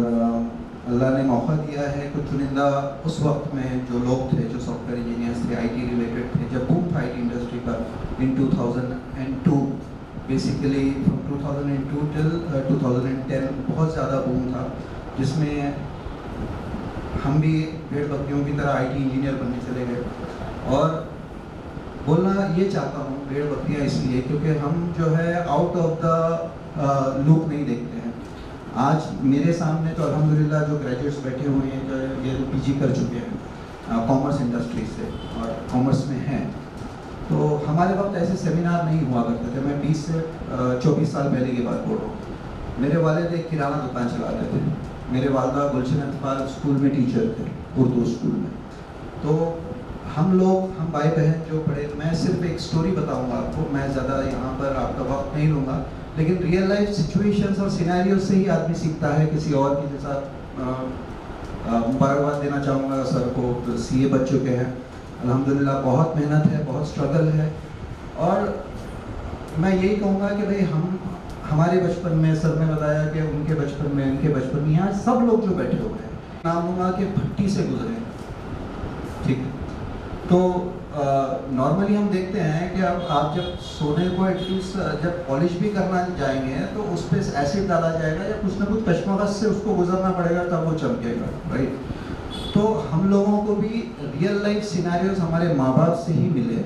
अल्लाह ने मौका दिया है कुछ चुनिंदा उस वक्त में जो लोग थे, जो सॉफ्टवेयर इंजीनियर्स थे, IT रिलेटेड थे, जब बूम था IT इंडस्ट्री का इन 2002, बेसिकली फ्रॉम 2002 टिल 2010 बहुत ज़्यादा बूम था, जिसमें हम भी भेड़ बकरियों की तरह IT इंजीनियर बनने चले गए। और बोलना ये चाहता हूँ भेड़ बकरियाँ इसलिए क्योंकि हम जो है आउट ऑफ द लूप नहीं देखते हैं। आज मेरे सामने तो अल्हम्दुलिल्लाह जो ग्रेजुएट्स बैठे हुए हैं, जो ये PG कर चुके हैं कॉमर्स इंडस्ट्री से और कॉमर्स में हैं, तो हमारे वक्त ऐसे सेमिनार नहीं हुआ करते थे। मैं 20 से 24 साल पहले की बात बोल रहा हूँ। मेरे वालिद एक किराना दुकान चलाते थे, मेरे वालदा गुलशन अतफाल स्कूल में टीचर थे, उर्दू स्कूल में। तो हम लोग, हम भाई बहन जो पढ़े, मैं सिर्फ एक स्टोरी बताऊंगा आपको, मैं ज़्यादा यहाँ पर आपका वक्त नहीं लूँगा, लेकिन रियल लाइफ सिचुएशंस और सिनेरियो से ही आदमी सीखता है किसी और के साथ। मुबारकबाद देना चाहूँगा सर को, तो CA बन चुके हैं अल्हम्दुलिल्लाह। बहुत मेहनत है, बहुत स्ट्रगल है। और मैं यही कहूँगा कि भाई हमारे बचपन में, सर ने बताया कि उनके बचपन में, उनके बचपन में, यहाँ सब लोग जो बैठे हुए हैं, नाम लूँगा कि भट्टी से गुजरे, ठीक है। तो नॉर्मली हम देखते हैं कि अब आप जब सोने को एटलीस्ट जब पॉलिश भी करना जाएंगे तो उस पर एसिड डाला जाएगा या कुछ ना कुछ कश्मकश से उसको गुजरना पड़ेगा, तब वो चमकेगा, राइट। तो हम लोगों को भी रियल लाइफ सिनेरियोज हमारे माँ बाप से ही मिले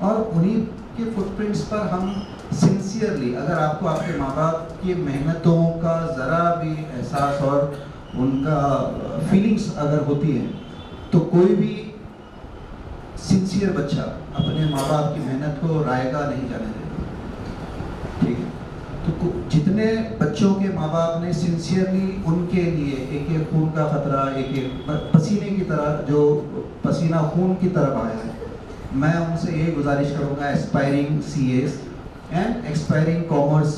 और उन्हीं के फुटप्रिंट्स पर हम सिंसियरली, अगर आपको आपके माँ बाप की मेहनतों का ज़रा भी एहसास और उनका फीलिंग्स अगर होती है, तो कोई भी सिंसियर बच्चा अपने माँ बाप की मेहनत को रायगा नहीं जाने देगा, ठीक है। तो जितने बच्चों के माँ बाप ने सिंसियरली उनके लिए एक एक खून का खतरा, एक एक पसीने की तरह, जो पसीना खून की तरफ आया है, मैं उनसे यही गुजारिश करूँगा, aspiring CAs and expiring commerce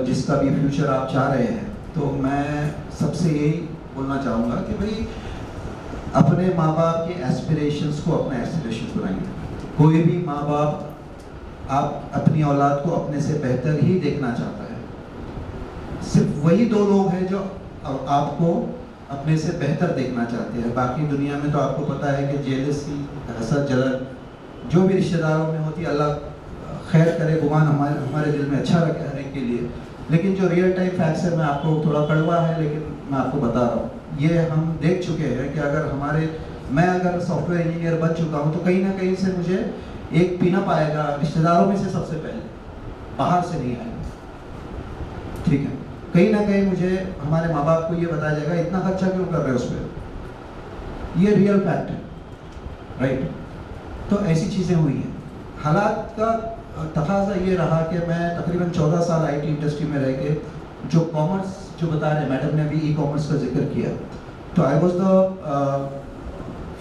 जिसका भी फ्यूचर आप चाह रहे हैं, तो मैं सबसे यही बोलना चाहूँगा कि भाई अपने माँ बाप के एस्पिरेशंस को अपना एस्पिरेशन बनाइए। कोई भी माँ बाप आप अपनी औलाद को अपने से बेहतर ही देखना चाहता है। सिर्फ वही दो लोग हैं जो आपको अपने से बेहतर देखना चाहते हैं। बाकी दुनिया में तो आपको पता है कि जेलसी, हसद, जलन जो भी रिश्तेदारों में होती है, अल्लाह खैर करे, गुमान हमारे दिल में अच्छा रखे हर एक के लिए। लेकिन जो रियल टाइम फैक्ट्स है, मैं आपको थोड़ा कड़वा है लेकिन मैं आपको बता रहा हूँ, ये हम देख चुके हैं कि मैं अगर सॉफ्टवेयर इंजीनियर बन चुका हूँ तो कहीं ना कहीं से मुझे एक पिनअप आएगा रिश्तेदारों में से सबसे पहले, बाहर से नहीं आएगा, ठीक है। कहीं ना कहीं मुझे हमारे माँ बाप को ये बताया जाएगा इतना खर्चा क्यों कर रहे हो उस पर, ये रियल फैक्ट है, राइट। तो ऐसी चीज़ें हुई हैं। हालात का तकाजा ये रहा कि मैं तकरीबन 14 साल IT इंडस्ट्री में रह के, जो कॉमर्स जो बता रहे, मैडम ने अभी E-कॉमर्स का जिक्र किया, तो I was the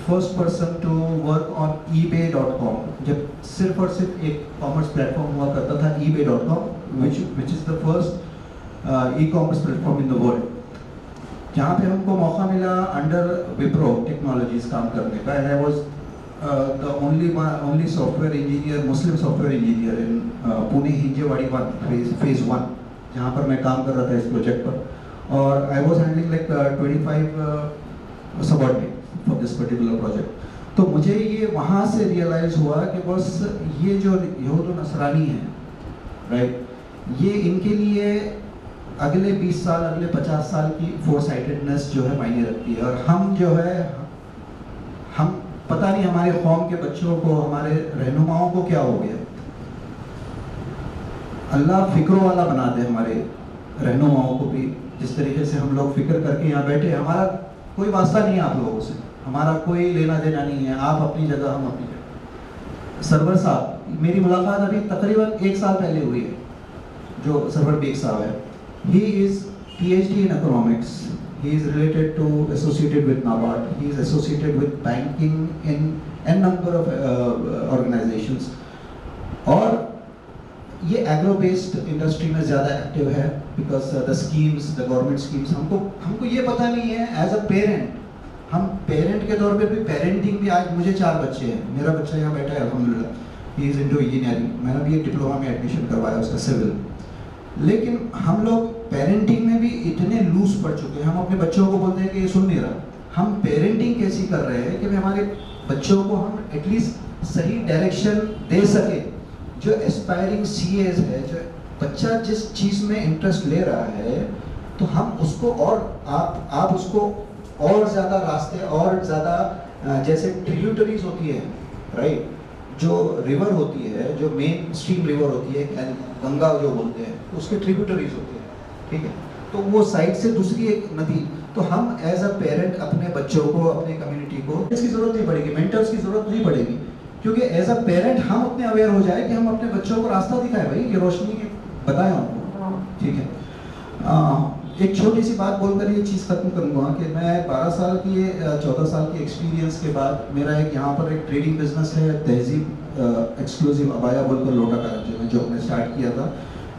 first person to work on eBay.com, जब सिर्फ और सिर्फ एक कॉमर्स प्लेटफॉर्म हुआ करता था eBay.com, which is the first e-commerce platform in the world, जहाँ पे हमको मौका मिला अंडर विप्रो टेक्नोलॉजीज काम करने का। And I was the only software engineer, Muslim software engineer in Pune Hinjewadi 1 phase 1, जहाँ पर मैं काम कर रहा था इस प्रोजेक्ट पर, और I was handling like 25 subordinates for this particular project. तो मुझे ये वहाँ से रियलाइज हुआ कि बस ये जो यहूद नसरानी है, राइट, ये इनके लिए अगले 20 साल, अगले 50 साल की फोरसाइटेडनेस जो है मायने रखती है, और हम जो है, हम पता नहीं हमारे कौम के बच्चों को, हमारे रहनुमाओं को क्या हो गया। अल्लाह फिक्रों वाला बना दे हमारे रहनुमाओं को भी, जिस तरीके से हम लोग फिक्र करके यहाँ बैठे। हमारा कोई वास्ता नहीं है आप लोगों से, हमारा कोई लेना देना नहीं है, आप अपनी जगह, हम अपनी जगह। सरवर साहब, मेरी मुलाकात अभी तकरीबन 1 साल पहले हुई है, जो सरवर बेग साहब है। He is PhD in economics. He is associated with NABARD. He is associated with banking in n number of organizations. और ये एग्रो बेस्ड इंडस्ट्री में ज़्यादा एक्टिव है, because the schemes, the government schemes, हमको ये पता नहीं है। एज अ पेरेंट, हम पेरेंट के तौर पे भी, पेरेंटिंग भी, आज मुझे 4 बच्चे हैं, मेरा बच्चा यहाँ बैठा है अल्हम्दुलिल्लाह, ही इज़ इनटू इंजीनियरिंग, मैंने भी एक डिप्लोमा में एडमिशन करवाया उसका सिविल। लेकिन हम लोग पेरेंटिंग में भी इतने लूज पड़ चुके हैं, हम अपने बच्चों को बोलते हैं कि ये सुन नहीं रहा। हम पेरेंटिंग कैसी कर रहे हैं कि हमारे बच्चों को हम एटलीस्ट सही डायरेक्शन दे सके। जो एस्पायरिंग सीएज है, जो बच्चा जिस चीज़ में इंटरेस्ट ले रहा है, तो हम उसको, और आप उसको और ज़्यादा रास्ते, और ज़्यादा, जैसे ट्रिब्यूटरीज होती है, राइट, जो रिवर होती है, जो मेन स्ट्रीम रिवर होती है, गंगा जो बोलते हैं, उसके ट्रिब्यूटरीज होती है, ठीक है, तो वो साइड से दूसरी एक नदी। तो हम एज अ पेरेंट अपने बच्चों को, अपने कम्युनिटी को इसकी ज़रूरत नहीं पड़ेगी, मेंटर्स की ज़रूरत नहीं पड़ेगी, क्योंकि एज अ पेरेंट हम उतने अवेयर हो जाए कि हम अपने बच्चों को रास्ता दिखाएं, भाई ये रोशनी बताएं उनको, ठीक है। एक छोटी सी बात बोलकर ये चीज़ खत्म करूँगा कि मैं 12 साल की, 14 साल की एक्सपीरियंस के बाद मेरा एक यहाँ पर एक ट्रेडिंग बिजनेस है, तहजीब एक्सक्लूसिव अबाया बोलकर लोटा कराची में, जो हमने स्टार्ट किया था।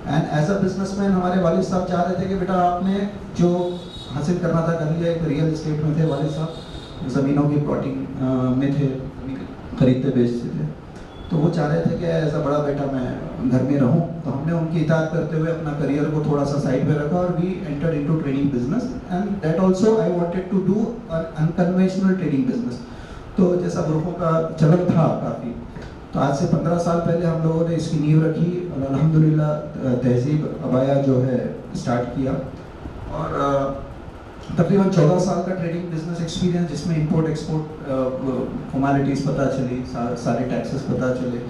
एंड एज अ बिजनेसमैन हमारे वालिद साहब चाह रहे थे कि बेटा आपने जो हासिल करना था कर लिया। एक रियल इस्टेट में थे वालिद साहब, ज़मीनों की प्लॉटिंग में थे, खरीदते बेचते थे, तो वो चाह रहे थे कि एज अ बड़ा बेटा मैं घर में रहूं। तो हमने उनकी इताअत करते हुए अपना करियर को थोड़ा सा साइड पे रखा, और we entered into trading business, and that also I wanted to do an unconventional trading business. तो जैसा ग्रुपों का चलन था काफ़ी, तो आज से 15 साल पहले हम लोगों ने इसकी नींव रखी, और अल्हम्दुलिल्लाह तहजीब अबाया जो है स्टार्ट किया, और तकरीबन 14 साल का ट्रेडिंग बिजनेस एक्सपीरियंस, जिसमें इंपोर्ट एक्सपोर्ट फॉर्मेलिटीज़ पता चली, सारे टैक्सेस पता चले,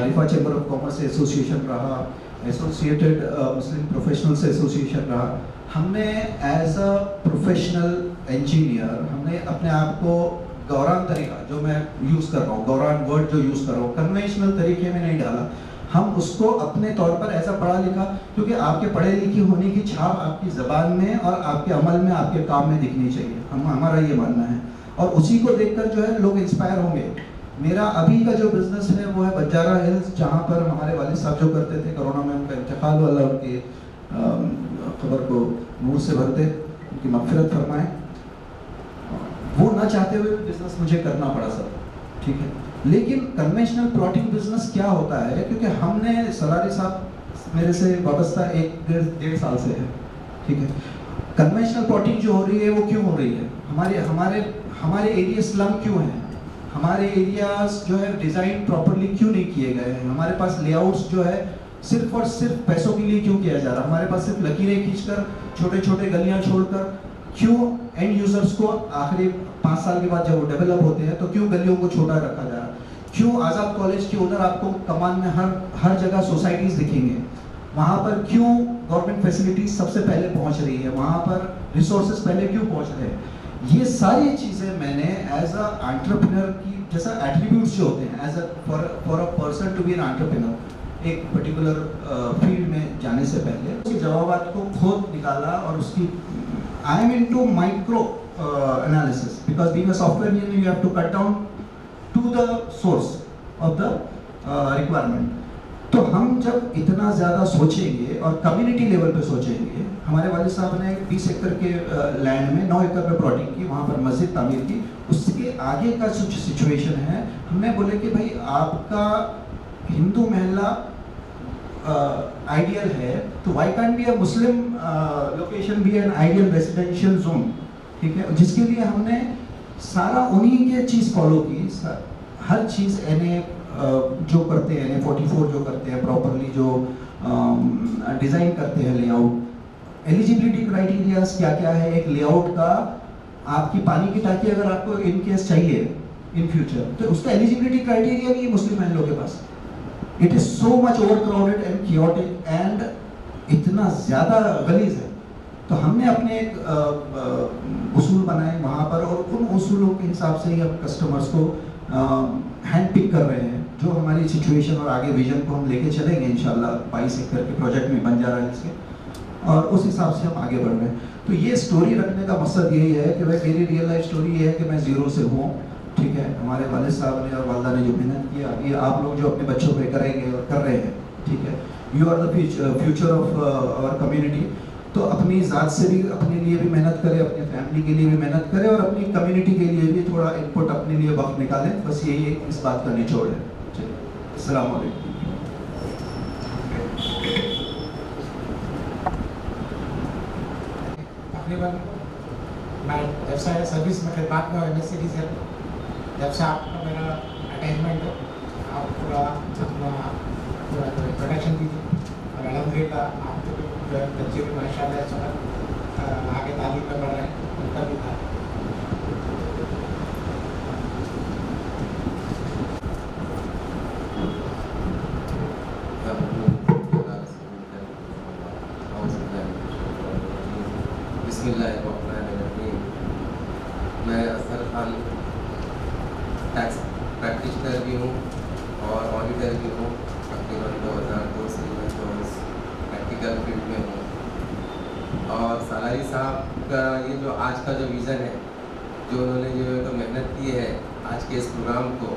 रिफा चैम्बर ऑफ कॉमर्स से एसोसिएशन रहा, एसोसिएटेड मुस्लिम प्रोफेशनल्स एसोसिएशन रहा। हमने एज अ प्रोफेशनल इंजीनियर, हमने अपने आप को गौरान तरीका, जो मैं यूज़ कर रहा हूँ, गौरान वर्ड जो यूज़ कर रहा हूँ, कन्वेंशनल तरीके में नहीं डाला। हम उसको अपने तौर पर ऐसा पढ़ा लिखा, क्योंकि आपके पढ़े लिखे होने की छाप आपकी ज़बान में और आपके अमल में, आपके काम में दिखनी चाहिए, हमारा ये मानना है, और उसी को देखकर जो है लोग इंस्पायर होंगे। मेरा अभी का जो बिज़नेस है वो है बंजारा हिल्स, जहाँ पर हमारे वालिद साहब जो करते थे, कोरोना में उनका इंतकाल हुआ, अल्लाह उनकी खबर को नूर से भर दे, उनकी मग़फ़िरत फरमाए। वो ना चाहते हुए बिज़नेस मुझे करना पड़ा सर, ठीक है। लेकिन कन्वेंशनल प्लॉटिंग बिजनेस क्या होता है, क्योंकि हमने, सरारी साहब मेरे से वाबस्ता 1-1.5 साल से है, ठीक है। कन्वेंशनल प्लॉटिंग जो हो रही है वो क्यों हो रही है, हमारे एरिया स्लम क्यों हैं, हमारे एरियाज जो है डिज़ाइन प्रॉपरली क्यों नहीं किए गए हैं, हमारे पास लेआउट्स जो है सिर्फ और सिर्फ पैसों के लिए क्यों किया जा रहा है, हमारे पास सिर्फ लकीरें खींचकर, छोटे छोटे गलियाँ छोड़कर, क्यों एंड यूजर्स को आखिरी 5 साल के बाद जब वो डेवलप होते हैं तो क्यों गलियों को छोटा रखा जा रहा है, क्यों आज़ाद कॉलेज के उधर आपको कमान में हर जगह सोसाइटीज़ दिखेंगे, वहाँ पर क्यों गवर्नमेंट फैसिलिटीज सबसे पहले पहुँच रही है, वहाँ पर रिसोर्सेज पहले क्यों पहुँच रहे हैं। ये सारी चीज़ें मैंने एज अ एंटरप्रेन्योर की, जैसा एट्रीब्यूट्स जो होते हैं as a for a person to be an entrepreneur, एक पर्टिकुलर फील्ड में जाने से पहले उसके जवाबात को खुद निकाला, और उसकी I am into micro analysis, because being a software engineer you have to cut down to the source of the requirement. तो हम जब इतना ज़्यादा सोचेंगे और कम्युनिटी लेवल पे सोचेंगे हमारे वालिद साहब ने 20 एकड़ के लैंड में 9 एकड़ में प्लॉटिंग की, वहाँ पर मस्जिद तामीर की। उसके आगे का सिचुएशन है, हमने बोले कि भाई आपका हिंदू महल्ला आइडियल है, तो why can't be a Muslim location be an ideal residential zone, ठीक है। जिसके लिए हमने सारा उन्हीं के चीज़ फॉलो की, हर चीज़ NA जो करते हैं, NA 44 जो करते हैं प्रॉपरली, जो डिज़ाइन करते हैं लेआउट, एलिजिबिलिटी क्राइटेरियाज क्या क्या है एक लेआउट का। आपकी पानी की टाँकी अगर आपको इन केस चाहिए इन फ्यूचर, तो उसका एलिजिबिलिटी क्राइटेरिया नहीं है मुस्लिम महलों के पास। It is so much overcrowded and chaotic and इतना ज़्यादा गलीज है। तो हमने अपने एक उसूल बनाए वहाँ पर, और उन उसूलों के हिसाब से ही हम कस्टमर्स को हैंड पिक कर रहे हैं, जो हमारी सिचुएशन और आगे विजन को हम लेके चलेंगे इंशाल्लाह। 22 एकड़ के प्रोजेक्ट में बन जा रहा है इसके, और उस हिसाब से हम आगे बढ़ रहे हैं। तो ये स्टोरी रखने का मकसद यही है कि भाई मेरी रियल लाइफ स्टोरी ये है कि मैं ज़ीरो से हूँ, ठीक है। हमारे वालिद साहब ने और वालदा ने जो मेहनत किया, ये आप लोग जो अपने बच्चों पे करेंगे और कर रहे हैं, ठीक है। You are the future of our community. तो अपनी ज़ात से भी, अपने लिए भी मेहनत करें, अपनी फैमिली के लिए भी मेहनत करें, और अपनी कम्युनिटी के लिए भी थोड़ा इनपुट अपने लिए वक्त निकालें। बस यही इस बात का निचोड़ है। चलिए, अस्सलाम वालेकुम। तकरीबन मैं जब से सर्विस में खिदमत में MSc से, जब से आपका मेरा अटैचमेंट है, आप पूरा अपना पूरा प्रोटेक्शन कीजिए, और अल्हम्दुलिल्लाह आपके जो है बच्चे भी माशाल्लाह इस वक्त आगे तालीम में बढ़ रहे हैं, उनका भी था। बिस्मिल्लाहिर्रहमानिर्रहीम। मैं असर खान टैक्स प्रैक्टिशनर भी हूँ और ऑडिटर भी हूँ। तकरीबन 2002 से मैं तो इस प्रैक्टिकल फील्ड में हूँ। और सालारी साहब का ये जो आज का जो विज़न है, जो उन्होंने जो है तो मेहनत की है आज के इस प्रोग्राम को,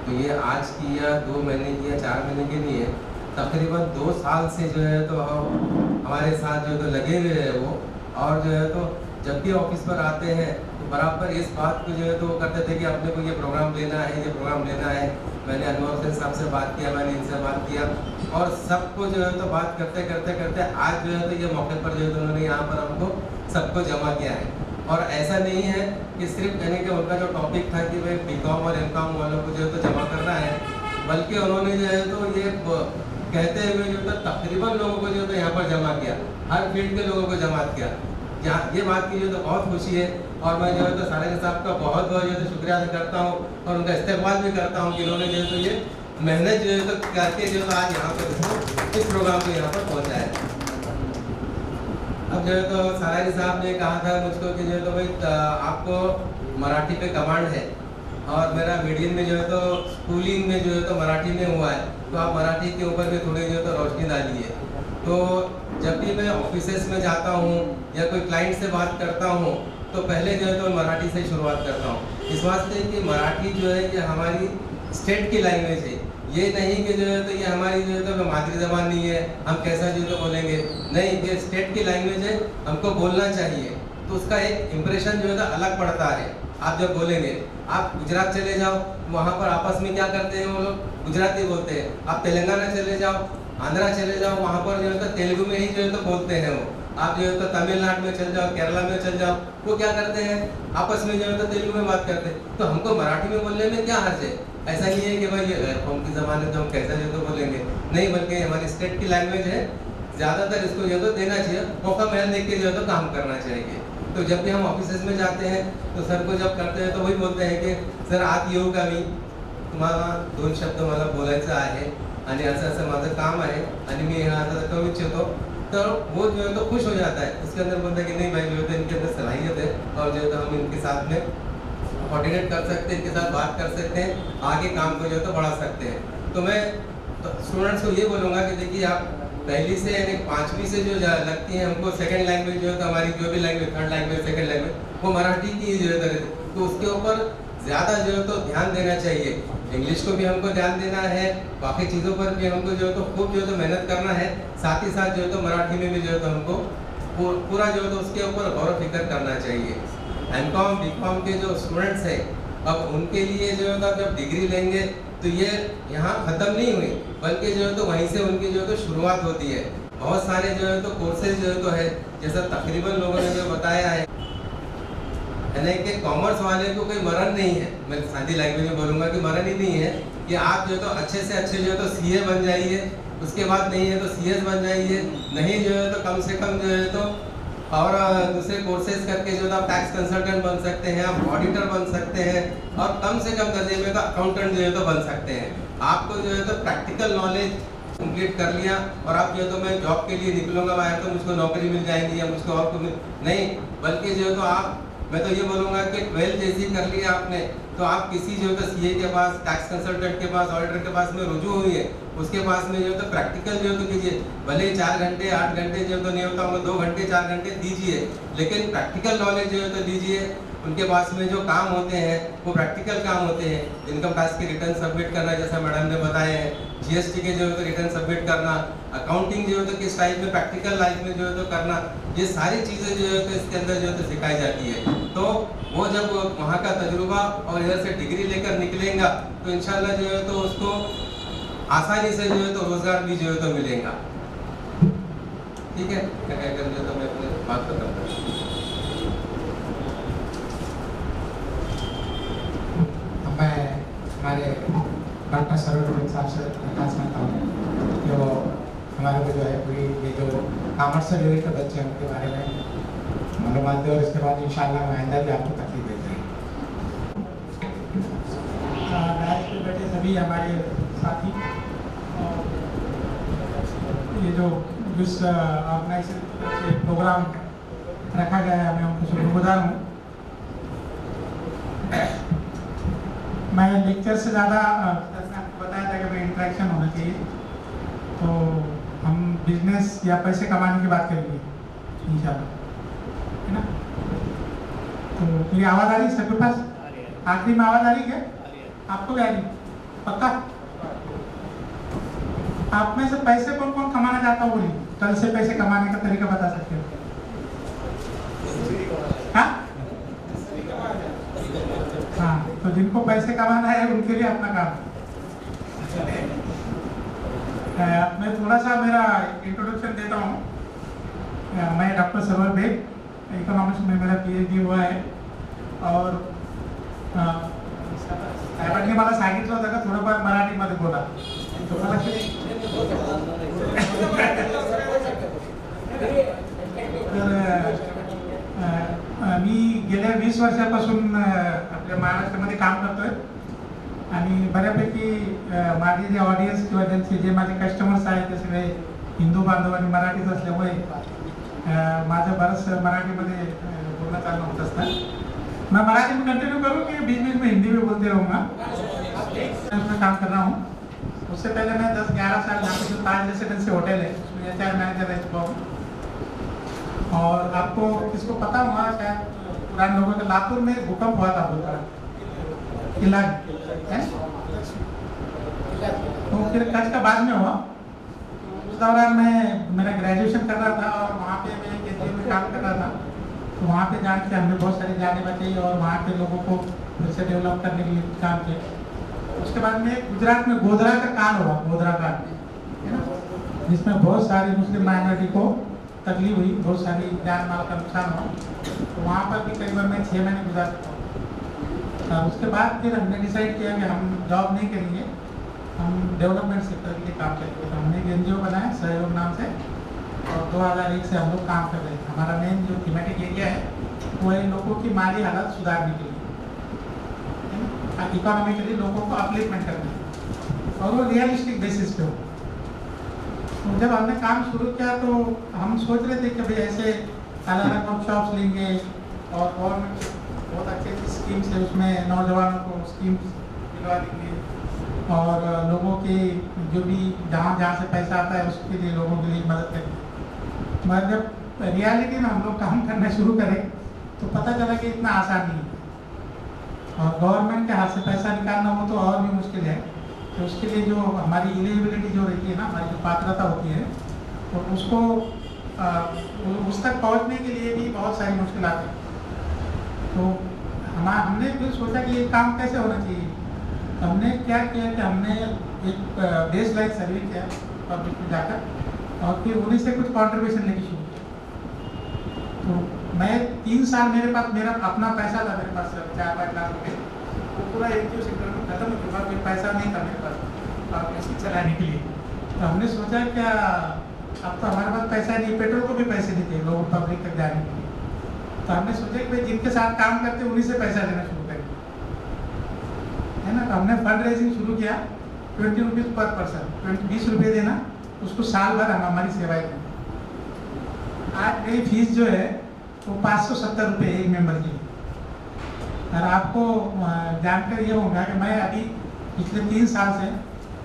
तो ये आज की या 2 महीने की या 4 महीने की नहीं है, तकरीबन 2 साल से जो है तो हमारे साथ जो है तो लगे हुए हैं वो। और जो है तो जब भी ऑफिस पर आते हैं तो बराबर इस बात को जो है तो वो करते थे कि अपने को ये प्रोग्राम लेना है, ये प्रोग्राम लेना है। मैंने अनवर हुसैन साहब से बात किया, मैंने इनसे बात किया, और सबको जो है तो बात करते करते करते आज जो है तो ये मौके पर जो है तो उन्होंने यहाँ पर हमको सबको जमा किया है। और ऐसा नहीं है कि सिर्फ यानी कि उनका जो टॉपिक था कि भाई BCom और MCom वालों को जो है तो जमा करना है, बल्कि उन्होंने जो है तो ये कहते हुए जो है तकरीबन लोगों को जो है तो यहाँ पर जमा किया, हर फील्ड के लोगों को जमा किया। यहाँ ये बात की जो तो बहुत खुशी है, और मैं जो है तो सालारी साहब का बहुत बहुत जो है तो शुक्रिया अदा करता हूँ, और उनका इस्तेमाल भी करता हूँ कि उन्होंने जो है तो ये मेहनत जो है तो करके जो है आज यहाँ पर इस प्रोग्राम को यहाँ पर पहुँचाया। अब जो है तो सालारी साहब ने कहा था मुझको कि जो है तो भाई आपको मराठी पे कमांड है, और मेरा मीडियम में जो है तो स्कूलिंग में जो है तो मराठी में हुआ है, तो आप मराठी के ऊपर भी थोड़ी जो है तो रोशनी डालिए। तो जब भी मैं ऑफिसेस में जाता हूँ या कोई क्लाइंट से बात करता हूँ, तो पहले जो है तो मराठी से ही शुरुआत करता हूँ, इस वास्ते कि मराठी जो है ये हमारी स्टेट की लैंग्वेज है। ये नहीं कि जो है तो ये हमारी जो है तो मातृ ज़बान नहीं है, हम कैसा जो है तो बोलेंगे, नहीं, ये स्टेट की लैंग्वेज है, हमको बोलना चाहिए। तो उसका एक इम्प्रेशन जो है तो अलग पड़ता है। आप जब बोलेंगे, आप गुजरात चले जाओ, वहाँ पर आपस में क्या करते हैं वो लोग गुजराती बोलते हैं। आप तेलंगाना चले जाओ, आंध्रा चले जाओ, वहाँ पर जो है तो तेलुगु में ही जो है तो बोलते हैं वो। आप जो है तो तमिलनाडु में चल जाओ, केरला में चल जाओ, वो क्या करते हैं आपस में जो है तो तेलुगु में बात करते हैं। तो हमको मराठी में बोलने में क्या हर्ज है? ऐसा नहीं है कि भाई ये कौम की ज़बान है तो हम कैसा जो तो बोलेंगे, नहीं, बल्कि हमारी स्टेट की लैंग्वेज है। ज़्यादातर इसको जो तो देना चाहिए, मौका महल देख के जो है तो काम करना चाहिए। तो जब भी हम ऑफिसेस में जाते हैं तो सर को जब करते हैं तो वही बोलते हैं कि सर आत येऊ का मी, तुम्हाला 2 शब्द मला बोलायचं आहे आणि असं असं माझं काम आहे आणि मी हा आता करू इच्छितो, तो वो जो है तो खुश हो जाता है। उसके अंदर बोलता है कि नहीं भाई जो है तो इनके अंदर सलाहियत है, और जो है तो हम इनके साथ में कोऑर्डिनेट कर सकते हैं, इनके साथ बात कर सकते हैं, आगे काम को जो है तो बढ़ा सकते हैं। तो मैं स्टूडेंट्स को ये बोलूँगा कि देखिए आप पहली से यानी 5वीं से जो लगती है हमको सेकंड लैंग्वेज जो है तो हमारी जो भी language, third language, second language, वो मराठी की जो है तो उसके ऊपर ज़्यादा जो है तो ध्यान देना चाहिए। इंग्लिश को भी हमको ध्यान देना है, बाकी चीज़ों पर भी हमको जो है तो खूब जो है तो मेहनत करना है, साथ ही साथ जो है तो मराठी में भी जो है तो हमको पूरा जो है तो उसके ऊपर गौर फिक्र करना चाहिए। एमकॉम बीकॉम के जो स्टूडेंट्स हैं, अब उनके लिए जो है तो जब डिग्री लेंगे तो ये यहाँ ख़त्म नहीं हुई, बल्कि जो है तो वहीं से उनकी जो है तो शुरुआत होती है। बहुत सारे जो है तो कोर्सेज जो है तो है, जैसा तकरीबन लोगों ने जो बताया है, यानी कि कॉमर्स वाले को कोई मरण नहीं है, मैं सादी लैंग्वेज में बोलूँगा कि मरण ही नहीं है कि आप जो है तो अच्छे से अच्छे जो है तो सीए बन जाइए, उसके बाद नहीं है तो सीएस बन जाइए, नहीं जो है तो कम से कम जो है तो और दूसरे कोर्सेज करके जो है तो आप टैक्स कंसल्टेंट बन सकते हैं, आप ऑडिटर बन सकते हैं, और कम से कम दर्जे में तो अकाउंटेंट जो है तो बन सकते हैं। आपको जो है तो प्रैक्टिकल नॉलेज कंप्लीट कर लिया और आप जो है तो मैं जॉब के लिए निकलूंगा बाहर तो मुझको नौकरी मिल जाएगी या मुझको और नहीं, बल्कि जो है तो आप, मैं तो ये बोलूँगा कि 12 जैसी कर लिया आपने तो आप किसी जो है तो सीए के पास, टैक्स कंसल्टेंट के पास, ऑडिटर के पास में रुजू हुई है, उसके पास में जो है तो प्रैक्टिकल जो है तो कीजिए। भले 4 घंटे 8 घंटे जो है तो नहीं होता, 2 घंटे 4 घंटे दीजिए, लेकिन प्रैक्टिकल नॉलेज जो है तो लीजिए। उनके पास में जो काम होते हैं वो प्रैक्टिकल काम होते हैं, इनकम टैक्स के रिटर्न सबमिट करना जैसा मैडम ने बताया है, जीएसटी के जो है तो रिटर्न सबमिट करना, अकाउंटिंग जो है तो किस टाइप में प्रैक्टिकल लाइफ में जो है तो करना, ये सारी चीज़ें जो है तो इसके अंदर जो है तो सिखाई जाती है। तो वो जब वहाँ का तजुर्बा और इधर से डिग्री लेकर निकलेगा तो इंशाल्लाह जो है तो उसको आसानी से जो है तो रोजगार भी जो है तो मिलेगा। ठीक है, क्या कहकर जो तो मैं अपनी बात खत्म करता हूँ। मैं हमारे डॉक्टर सरोज साहब से विकास करता हूँ कि वो हमारे को जो है पूरी ये जो कॉमर्स से रिलेटेड बच्चे हैं उनके बारे में मालूमात दें, और इसके बाद इंशाल्लाह मैं आइंदा भी आपको तकलीफ देते हैं। बैच पे बैठे सभी हमारे साथी, ये जो जिस ऑर्गेनाइजेशन से प्रोग्राम रखा गया है मैं उनको शुक्रगुजार हूँ। मैं लेक्चर से ज़्यादा आपको बताया था कि भाई इंटरेक्शन होना चाहिए, तो हम बिजनेस या पैसे कमाने की बात करेंगे इंशाल्लाह, है ना। तो मेरी आवाज़ आ रही है सबके पास? आखिरी में आवाज़ आ रही है? आपको भी आ रही? पक्का? आप में से पैसे कौन कौन कमाना चाहता हो? बोलिए, कल से पैसे कमाने का तरीका बता सकते हो? हाँ हाँ, तो जिनको पैसे कमाना है उनके लिए अपना काम। मैं थोड़ा सा मेरा इंट्रोडक्शन देता हूँ। मैं डॉक्टर सरवर बेग, इकोनॉमिक्स में मेरा PhD हुआ है, और साहेबांनी मला सांगितलं होतं का थोडंफार मराठीमध्ये बोला, तो मला मी गेल्या 20 वर्षापासून आपल्या महाराष्ट्रामध्ये काम करतोय, आणि बऱ्यापैकी माझे जे ऑडियन्स किंवा त्यांचे जे माझे कस्टमर्स आहेत ते सगळे हिंदू बांधव आणि मराठीच असल्यामुळे माझं बरंच मराठीमध्ये बोलणं चालू होत असतं। मैं मराठी में कंटिन्यू करूँ कि बीच बीच में हिंदी में बोलते रहूँगा? उसमें काम कर रहा हूँ। उससे पहले मैं 10-11 साल यहाँ पे जो ताज रेसिडेंसी होटल है उसमें HR मैनेजर रह चुका हूँ। और आपको किसको पता हुआ शायद पुराने लोगों के लातूर में भूकंप हुआ था, किला है, तो फिर कच्छ का बाद में हुआ। उस दौरान मैं मेरा ग्रेजुएशन कर रहा था और वहाँ पे मैं केंद्रीय में काम कर रहा था, तो वहाँ पे जान के हमने बहुत सारी जाने बचाई और वहाँ के लोगों को फिर से डेवलप करने के लिए काम किया। उसके बाद में गुजरात में गोधरा का कांड हुआ, गोधरा कांड, है ना, जिसमें बहुत सारी मुस्लिम माइनॉरिटी को तकलीफ हुई, बहुत सारी जान माल का नुकसान हुआ। तो वहाँ पर भी करीबन मैं 6 महीने गुजार चुका हूँ। उसके बाद फिर हमने डिसाइड किया कि हम जॉब नहीं करेंगे, हम डेवलपमेंट सेक्टर के लिए काम करेंगे। तो हमने एक NGO बनाया सहयोग नाम से, और 2001 से हम लोग काम कर रहे हैं। हमारा मेन जो थीमेटिक एरिया है वो है लोगों की माली हालत सुधारने के लिए, इकोनॉमिकली लोगों को अपलिफ्टमेंट करना, और वो रियलिस्टिक बेसिस पे हो। तो जब हमने काम शुरू किया तो हम सोच रहे थे कि भाई ऐसे अलग अलग वर्कशॉप्स लेंगे, और गवर्नमेंट बहुत अच्छी अच्छी स्कीम्स है उसमें नौजवानों को स्कीम्स दिलवा देंगे, और लोगों के जो भी जहाँ जहाँ से पैसा आता है उसके लिए लोगों के लिए मदद करेंगे। मगर जब रियलिटी में हम लोग काम करना शुरू करें तो पता चला कि इतना आसान नहीं है, और गवर्नमेंट के हाथ से पैसा निकालना वो तो और भी मुश्किल है। तो उसके लिए जो हमारी एलिजिबिलिटी जो रहती है ना, हमारी जो पात्रता होती है, तो उसको उस तक पहुंचने के लिए भी बहुत सारी मुश्किलात हैं। तो हमने फिर सोचा कि ये काम कैसे होना चाहिए। तो हमने क्या किया कि हमने एक बेस लाइन सर्वे किया पब्लिक में जाकर और फिर उन्हीं से कुछ कॉन्ट्रीब्यूशन लेके शुरू किया। तो मैं 3 साल मेरा अपना पैसा था, मेरे पास 4-5 लाख रुपये, वो पूरा NGO सेक्टर में खत्म हो चुका, कोई पैसा नहीं था मेरे पास ऑर्गेनाइजेशन चलाने के लिए। तो हमने सोचा क्या अब तो हमारे पास पैसा नहीं, पेट्रोल को भी पैसे नहीं थे लोग पब्लिक तक जाने के लिए। तो हमने सोचा कि भाई जिनके साथ काम करते उन्हीं से पैसा लेना शुरू करें, है ना। तो हमने फंड रेजिंग शुरू किया, 20 रुपीज़ पर पर्सन, 20 रुपये देना, उसको साल भर हम हमारी सेवाएं दें। आज मेरी फीस जो है वो 570 रुपये एक मेंबर की। और आपको जानकर ये होगा कि मैं अभी पिछले 3 साल से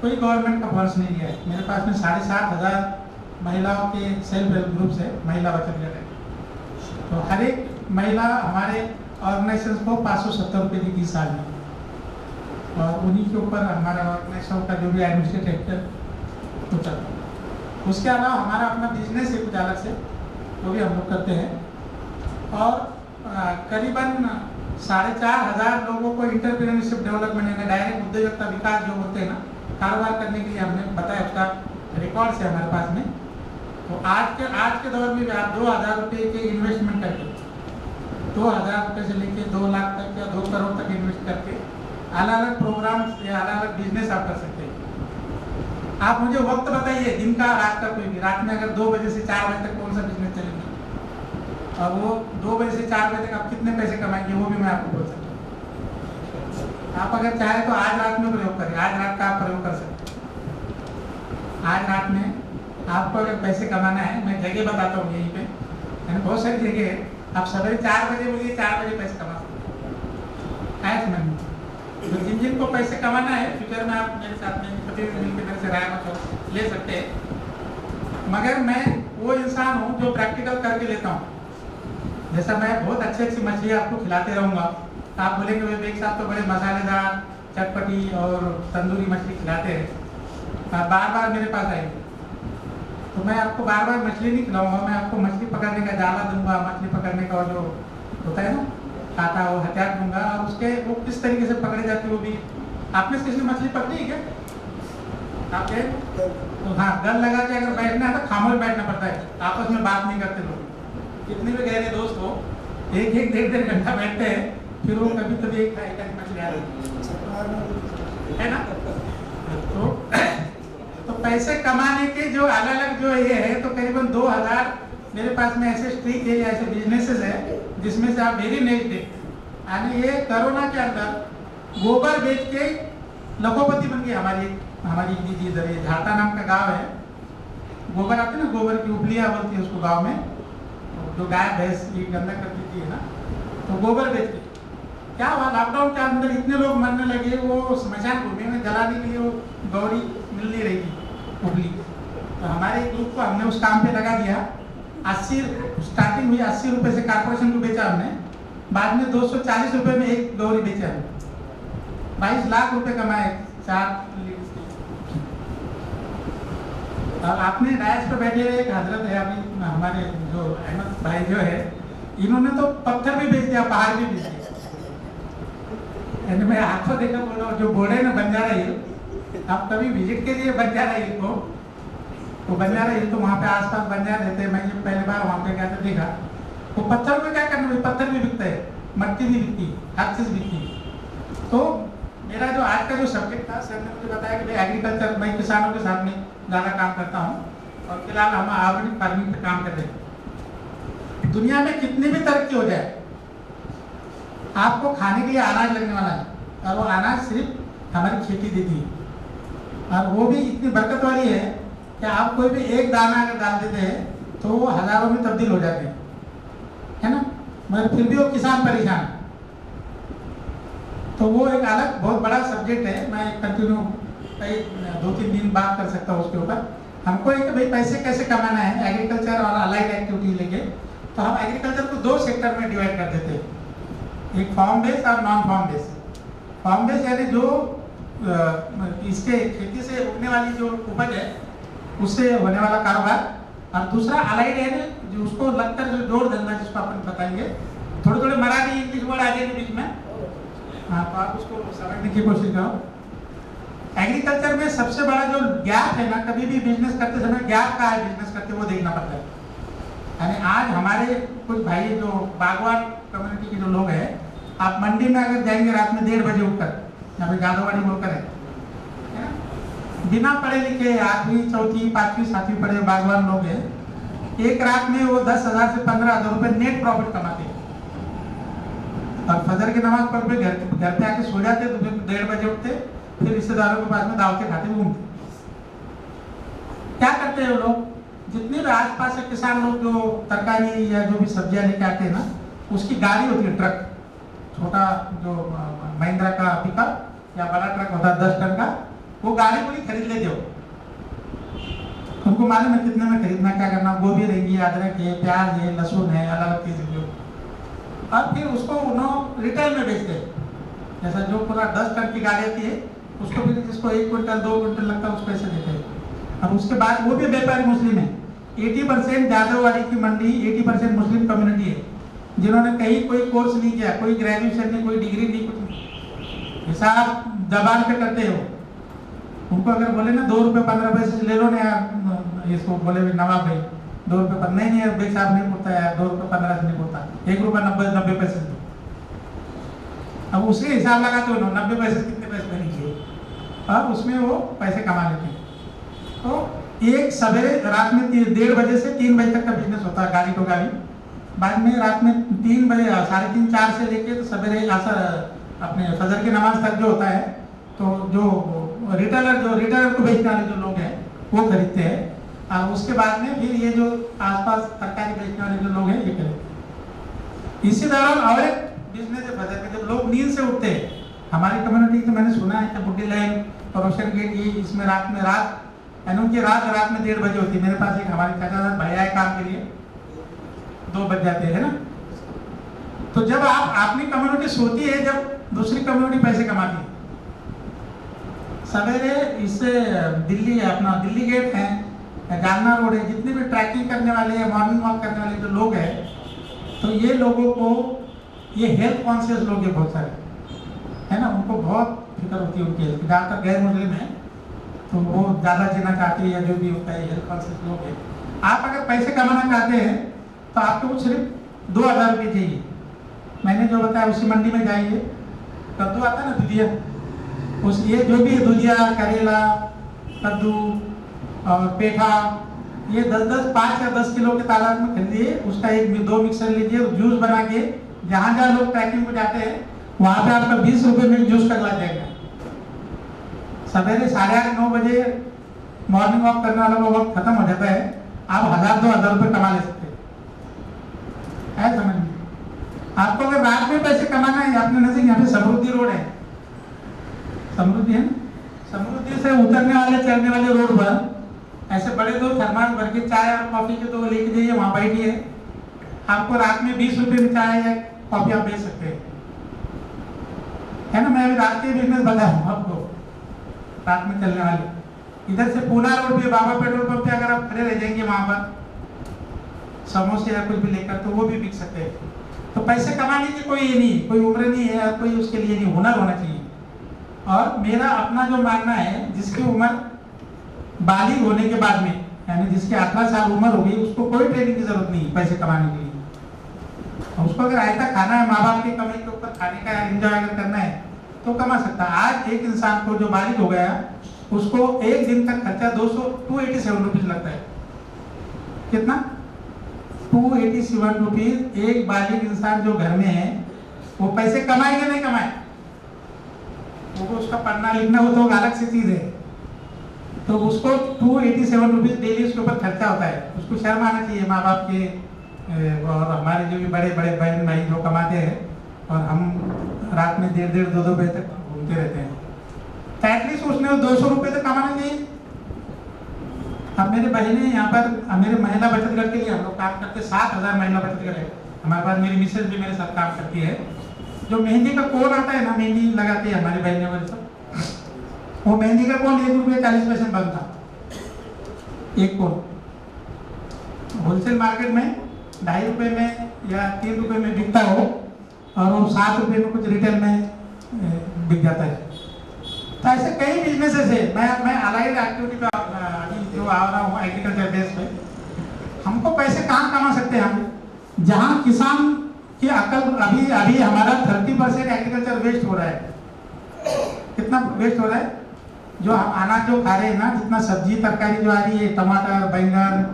कोई गवर्नमेंट का फंड्स नहीं लिया है। मेरे पास में 7,500 महिलाओं के सेल्फ हेल्प ग्रुप्स है, महिला बचत गट है। तो हर एक महिला हमारे ऑर्गेनाइजेशन को 570 रुपये दी 30 साल में, और उन्हीं के ऊपर हमारा ऑर्गेनाइजेशन का जो भी एडमिनिस्ट्रेटिव होता है। उसके अलावा हमारा अपना बिजनेस है कुछ अलग से, वो भी हम लोग करते हैं। और करीबन 4,500 लोगों को इंटरप्रेन्योरशिप डेवलपमेंट यानी डायरेक्ट उद्योजकता विकास जो होते हैं ना, कारोबार करने के लिए हमने बताया, उसका रिकॉर्ड्स है हमारे पास में। तो आज के दौर में भी आप 2,000 रुपये के इन्वेस्टमेंट करके, 2,000 रुपये से लेके 2 लाख तक या 2 करोड़ तक इन्वेस्ट करके अलग अलग प्रोग्राम या अलग अलग बिजनेस आप कर सकते हैं। आप मुझे वक्त बताइए, दिन का रात का कोई भी, रात में अगर 2 बजे से 4 बजे तक कौन सा बिजनेस चलेगा, और वो 2 बजे से 4 बजे तक आप कितने पैसे कमाएंगे वो भी मैं आपको बोल सकता हूँ। आप अगर चाहें तो आज रात में प्रयोग करें, आज रात का आप प्रयोग कर सकते हैं। आज रात में आपको अगर पैसे कमाना है, मैं जगह बताता हूँ यहीं पे, यानी बहुत सारी जगह है, आप सवेरे 4 बजे बोलिए, 4 बजे पैसे कमा सकते हैं। समझ में तो जिनको पैसे कमाना है फ्यूचर में आप मेरे साथ में कभी भी मिलकर मेरे से राय मशवरा ले सकते हैं। मगर मैं वो इंसान हूँ जो प्रैक्टिकल करके लेता हूँ। जैसा मैं बहुत अच्छी मछली आपको खिलाते रहूँगा, आप बोलेंगे वे एक साथ तो बड़े मसालेदार चटपटी और तंदूरी मछली खिलाते हैं, बार बार मेरे पास आएंगे, तो मैं आपको बार बार मछली नहीं खिलाऊंगा। मैं आपको मछली पकड़ने का जाला दूंगा, मछली पकड़ने का जो होता है ना खाता, वो हथियार दूंगा, और उसके वो किस तरीके से पकड़े जाती है वो भी। आपने किसी मछली पकड़ी है क्या? आप तो हाँ, गल लगा के अगर बैठना है तो खामोश बैठना पड़ता है, आपस में बात नहीं करते लोग। कितने भी गहरे दोस्त हो, 1-1, 1.5 घंटा बैठते हैं, फिर वो कभी एक मछली आ रही है ना। तो पैसे कमाने के जो अलग अलग जो ये है, तो करीबन 2,000 मेरे पास में ऐसे स्ट्रीट है या ऐसे बिजनेसेस है जिसमें से आप वेरी नेक्स्ट डे, यानी ये कोरोना के अंदर गोबर बेच के लखोपति बन गई हमारी दीदी। इधर ये झाटा नाम का गांव है, गोबर आते ना, गोबर की उपलियाँ बोलती है उसको गांव में, जो गाय भैंस ये गंदा कर देती है ना, तो गोबर बेच के क्या हुआ, लॉकडाउन के अंदर इतने लोग मरने लगे, वो स्मशान भूमि में जलाने के लिए वो गौरी मिल नहीं रही थी उपली। तो हमारे ग्रुप को हमने उस काम पे लगा दिया। 80 स्टार्टिंग हुई, 80 रुपये से कारपोरेशन को बेचा हमने, बाद में 240 रुपये में एक गौरी बेचा हमने, 22 लाख रुपए कमाए 4 लीटर से। और आपने डायस पर बैठे हुए एक हजरत है अभी हमारे जो अहमद भाई जो है, इन्होंने तो पत्थर भी बेच दिया, पहाड़ भी बेच दिया। मैं आंखों देखा बोला, जो बोर्ड ना बंजारा हिल, आप कभी विजिट कीजिए बंजारा हिल को, वो बंजारा हिल तो वहाँ पे आसपास बंजारा रहते हैं। मैं जब पहली बार वहाँ पे गया तो देखा, वो पत्थर में क्या करना, पत्थर भी बिकता है, मट्टी भी बिकती, हर चीज़ बिकती। तो मेरा जो आज का जो सब्जेक्ट था, सर ने मुझे बताया कि भाई एग्रीकल्चर, मैं किसानों के साथ में ज़्यादा काम करता हूँ, और फिलहाल हम ऑर्गेनिक फार्मिंग पे काम कर रहे हैं। दुनिया में कितनी भी तरक्की हो जाए, आपको खाने के लिए अनाज लगने वाला है, और वो अनाज सिर्फ हमारी खेती देती है, और वो भी इतनी बरकत वाली है कि आप कोई भी एक दाना अगर डाल देते हैं तो वो हज़ारों में तब्दील हो जाते हैं, है ना। मगर फिर भी वो किसान परेशान है। तो वो एक अलग बहुत बड़ा सब्जेक्ट है, मैं कंटिन्यू कई 2-3 दिन बात कर सकता हूँ उसके ऊपर। हमको एक भाई पैसे कैसे कमाना है एग्रीकल्चर और अलाइड एक्टिविटी लेके, तो हम एग्रीकल्चर को 2 सेक्टर में डिवाइड कर देते हैं, एक फार्म बेस और non farm base. Farm base यानी जो इसके खेती से उगने वाली जो उपज है उससे होने वाला कारोबार, और दूसरा अलाइड है जो उसको लगता है जो जोड़ धंधा जिसको अपन बताएंगे, थोड़े थोड़े मराठी इंग्लिश वर्ड आ जाएंगे बीच में, हाँ तो आप उसको समझने की कोशिश करो। एग्रीकल्चर में सबसे बड़ा जो गैप है ना, कभी भी बिजनेस करते समय गैप का है बिजनेस करते वो देखना पड़ता है। यानी आज हमारे कुछ भाई जो बागवान कम्युनिटी के जो लोग हैं, आप मंडी में अगर जाएंगे रात में 1:30 बजे उठकर, यहाँ पे गादोवाड़ी बोलकर है ना, बिना पढ़े लिखे 8वीं 4वीं 5वीं 7वीं पढ़े बागवान लोग हैं, एक रात में वो 10,000 से 15,000 रुपए नेट प्रॉफिट कमाते हैं। और फजर की नमाज पढ़ के घर पे आके सो जाते, तो फिर 1:30 बजे उठते, फिर रिश्तेदारों के पास में दावतें खाते घूमते। क्या करते हैं वो लोग, जितने भी आसपास के किसान लोग जो तरकारी या जो भी सब्जियां लेके आते हैं ना, उसकी गाड़ी होती है, ट्रक, छोटा जो महिंद्रा का पिकअप या बड़ा ट्रक होता है 10 टन का, वो गाड़ी पूरी खरीद लेते हो। उनको मालूम है कितने में खरीदना, क्या करना, गोभी रहेगी, अदरक है, प्याज है, लहसुन है, अलग चीज जो, और फिर उसको उन्होंने रिटेल में बेचते हैं। जैसा जो पूरा 10 टन की गाड़ी आती है, उसको फिर जिसको 1 क्विंटल 2 क्विंटल लगता है उसको ऐसे देते हैं। और उसके बाद वो भी व्यापारी मुस्लिम है। 80% जादववाड़ी की मंडी 80% मुस्लिम कम्युनिटी है, जिन्होंने कहीं कोई कोर्स नहीं किया, कोई ग्रेजुएशन नहीं, कोई डिग्री नहीं, कुछ हिसाब जबान पे करते हो। उनको अगर बोले ना 2 रुपये 15 पैसे से ले लो ना यार, इसको बोले नवाब भाई 2 रुपये पर नहीं यार, भाई साहब नहीं पड़ता यार, 2 रुपये 15 से नहीं पड़ता, 1 रुपया 90 पैसे दो। अब उसके हिसाब लगा तो 90 पैसे कितने पैसे बनेंगे, अब उसमें वो पैसे कमा लेते हैं। तो एक सवेरे रात में 1:30 बजे से 3 बजे तक का बिजनेस होता है, गाड़ी तो गाड़ी। बाद में रात में 3 बजे 3:30 4 से लेके तो सवेरे असर अपने फजर की नमाज तक जो होता है, तो जो रिटेलर को बेचने वाले जो लोग हैं वो खरीदते हैं। और उसके बाद में फिर ये जो आसपास तरकारी बेचने वाले जो लोग हैं ये खरीदते। इसी दौरान और एक बिजनेस है फजर के, जब लोग नींद से उठते हैं, हमारी कम्युनिटी में मैंने सुना है बुड्डी लाइन और रोशन गेट, ये इसमें रात यानी उनकी रात में 1:30 बजे होती है। मेरे पास एक हमारे चाचा भैया है काम के लिए, 2 बज जाते हैं ना। तो जब अपनी कम्युनिटी सोती है, जब दूसरी कम्युनिटी पैसे कमाती है, सवेरे इससे दिल्ली अपना दिल्ली गेट है, जालना रोड है, जितने भी ट्रैकिंग करने वाले हैं, मॉर्निंग वॉक करने वाले जो लोग हैं, तो ये लोगों को, ये हेल्थ कॉन्शियस लोग हैं बहुत सारे, है ना, उनको बहुत फिक्र होती है उनकी हेल्थ। ज़्यादातर गैर मुस्लिम है तो वो ज़्यादा जीना चाहते हैं, या जो भी होता है हेल्थ कॉन्शियस लोग हैं। आप अगर पैसे कमाना चाहते हैं तो आपको सिर्फ 2,000 रुपये चाहिए। मैंने जो बताया उसी मंडी में जाइए, कद्दू आता है ना, दुधिया, उस ये जो भी दुधिया, करेला, कद्दू और पेठा, ये 5 या 10 किलो के तादाद में खरीदिए। उसका 1-2 मिक्सर लीजिए, जूस बना के जहाँ लोग ट्रैकिंग को जाते हैं वहाँ पे आपका 20 रुपये में जूस का गिलास जाएगा। सवेरे 8:30-9 बजे मॉर्निंग वॉक करने वाला वो वक्त खत्म हो जाता है, आप 1,000-2,000 रुपये कमा ले सकते हैं। समझ में? आपको अगर रात में पैसे कमाना है, अपने नजदीक यहाँ पे समृद्धि रोड है, समृद्धि है ना, समृद्धि से उतरने वाले चलने वाले रोड पर ऐसे बड़े 2 थर्मास भर के चाय और कॉफी के 2 लेके जाइए, वहाँ बैठिए, आपको रात में 20 रुपये में चाय या कॉफी आप बेच सकते हैं, है ना। मैं अभी रात के बिजनेस बताया हूँ आपको, रात में चलने वाले। इधर से पूना रोड पे बाबा पेट्रोल पंप पे अगर आप खड़े रह जाएंगे वहाँ पर समोसे या कुछ भी लेकर, तो वो भी बिक सकते हैं। तो पैसे कमाने की कोई ये नहीं, कोई उम्र नहीं है, कोई उसके लिए नहीं, हुनर होना चाहिए। और मेरा अपना जो मानना है, जिसकी उम्र बालिग होने के बाद में, यानी जिसके 18 साल उम्र हो गई, उसको कोई ट्रेनिंग की जरूरत नहीं पैसे कमाने के लिए। और उसको अगर आयता खाना है, माँ बाप की कमाई के ऊपर खाने का एंजॉय अगर करना है तो कमा सकता है। आज एक इंसान को जो बालिग हो गया, उसको एक दिन का खर्चा 287 रुपीज लगता है। कितना? 287 रुपीज। एक बालिग इंसान जो घर में है वो पैसे कमाएगा नहीं कमाए, वो उसका पढ़ना लिखना हो तो अलग सी चीज है, तो उसको 287 रुपीज डेली उसके ऊपर खर्चा होता है। उसको शर्म आना चाहिए माँ बाप के और हमारे जो भी बड़े बड़े बहन भाई जो कमाते हैं, और हम रात में 1:30 2 बजे तक घूमते रहते हैं, तो एटलीस्ट उसने 200 रुपये तक कमाना चाहिए। अब मेरे बहनें यहाँ पर मेरे महिला बचत घर के लिए हम लोग काम करते, 7,000 महिला बचत घर है हमारे पास। मेरी मिसेज भी मेरे साथ काम करती है। जो मेहंदी का कोन आता है ना, मेहंदी लगाते हैं हमारी बहनें वाले सब, वो मेहंदी का कोन 1 रुपये 40 पैसे बनता, एक कोन। होलसेल मार्केट में 2.5 रुपये में या 3 रुपये में बिकता हो और वो 7 रुपये में कुछ रिटेल में बिक जाता है। तो ऐसे कई बिजनेसेस है। मैं अलाइड एक्टिविटी पे अभी जो आ रहा हूँ एग्रीकल्चर बेस पे, हमको पैसे कहाँ कमा सकते हैं हम, जहाँ किसान की अकल अभी हमारा 30% एग्रीकल्चर वेस्ट हो रहा है। कितना वेस्ट हो रहा है? जो हम अनाज जो खा रहे हैं ना, जितना सब्जी तरकारी जो आ रही है, टमाटर बैंगन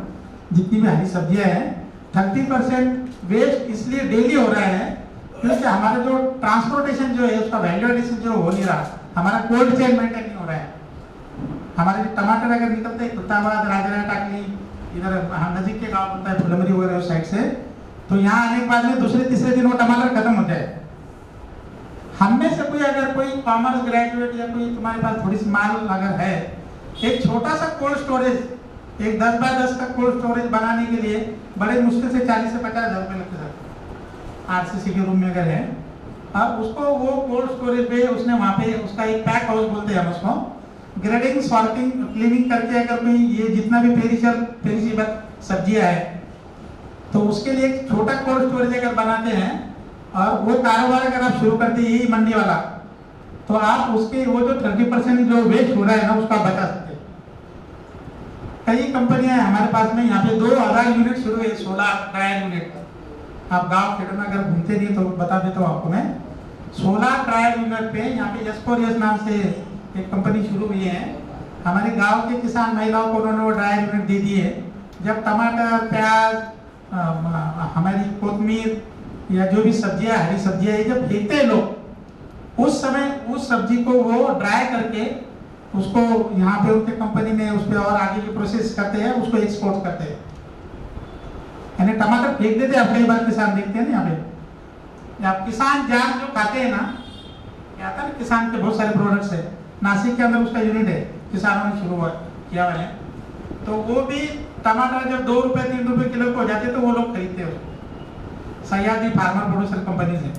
जितनी भी हरी सब्जियां हैं, 30% वेस्ट इसलिए डेली हो रहा है क्योंकि हमारा जो ट्रांसपोर्टेशन जो है उसका वैल्यू एडिशन जो हो नहीं रहा, हमारा कोल्ड चेन मेंटेन नहीं हो रहा है। हमारे टमाटर अगर निकलते हैं खुलताबाद राजरा टाकली इधर हम नजीक के गाँव बनता है फुलमरी वगैरह उस साइड से, तो यहाँ आने के बाद में दूसरे तीसरे दिन वो टमाटर खत्म हो जाए। हम में से कोई अगर कोई कॉमर्स ग्रेजुएट या कोई तुम्हारे पास थोड़ी सी माल अगर है, एक छोटा सा कोल्ड स्टोरेज, एक 10 बाय 10 का कोल्ड स्टोरेज बनाने के लिए बड़े मुश्किल से 40 से 50 हज़ार रुपये लगते हैं आरसीसी के रूम में अगर है। अब उसको वो कोल्ड स्टोरेज पे उसने वहाँ पे उसका एक पैक हाउस बोलते हैं हम उसको, ग्रेडिंग सॉर्टिंग क्लीनिंग करके अगर कोई ये जितना भी पेरिशेबल सब्जियाँ है तो उसके लिए एक छोटा कोल्ड स्टोरेज अगर बनाते हैं और वो कारोबार अगर आप शुरू करते हैं यही मंडी वाला, तो आप उसके वो जो 30% जो वेस्ट हो रहा है ना उसका बचा सकते हैं। कई कंपनियां हैं हमारे पास में, यहाँ पे 2000 यूनिट शुरू है, 16 ट्रायल यूनिट। आप गांव खेड़ों में अगर घूमते नहीं तो बता देता हूँ आपको मैं, 16 ट्रायल यूनिट पे यहाँ पे यस नाम से एक कंपनी शुरू हुई है। हमारे गाँव के किसान महिलाओं को उन्होंने वो ट्रायल यूनिट दे दिए। जब टमाटर प्याज हमारी कोतमीर या जो भी सब्जियां हरी सब्जियां ये जब फेंकते हैं लोग, उस समय उस सब्जी को वो ड्राई करके उसको यहाँ पे उनके कंपनी में उस पर और आगे की प्रोसेस करते हैं, उसको एक्सपोर्ट करते हैं। यानी टमाटर फेंक देते हैं, आप कई बार किसान देखते हैं ना यहाँ पे, आप किसान जान जो खाते हैं ना, क्या आता है ना, किसान के बहुत सारे प्रोडक्ट्स है। नासिक के अंदर उसका यूनिट है, किसानों ने शुरू किया हुआ है। तो वो भी टमाटर जब 2 रुपये 3 रुपये किलो को हो जाते तो वो लोग खरीदते हैं उसको, सयाजी फार्मर प्रोड्यूसर कंपनी से,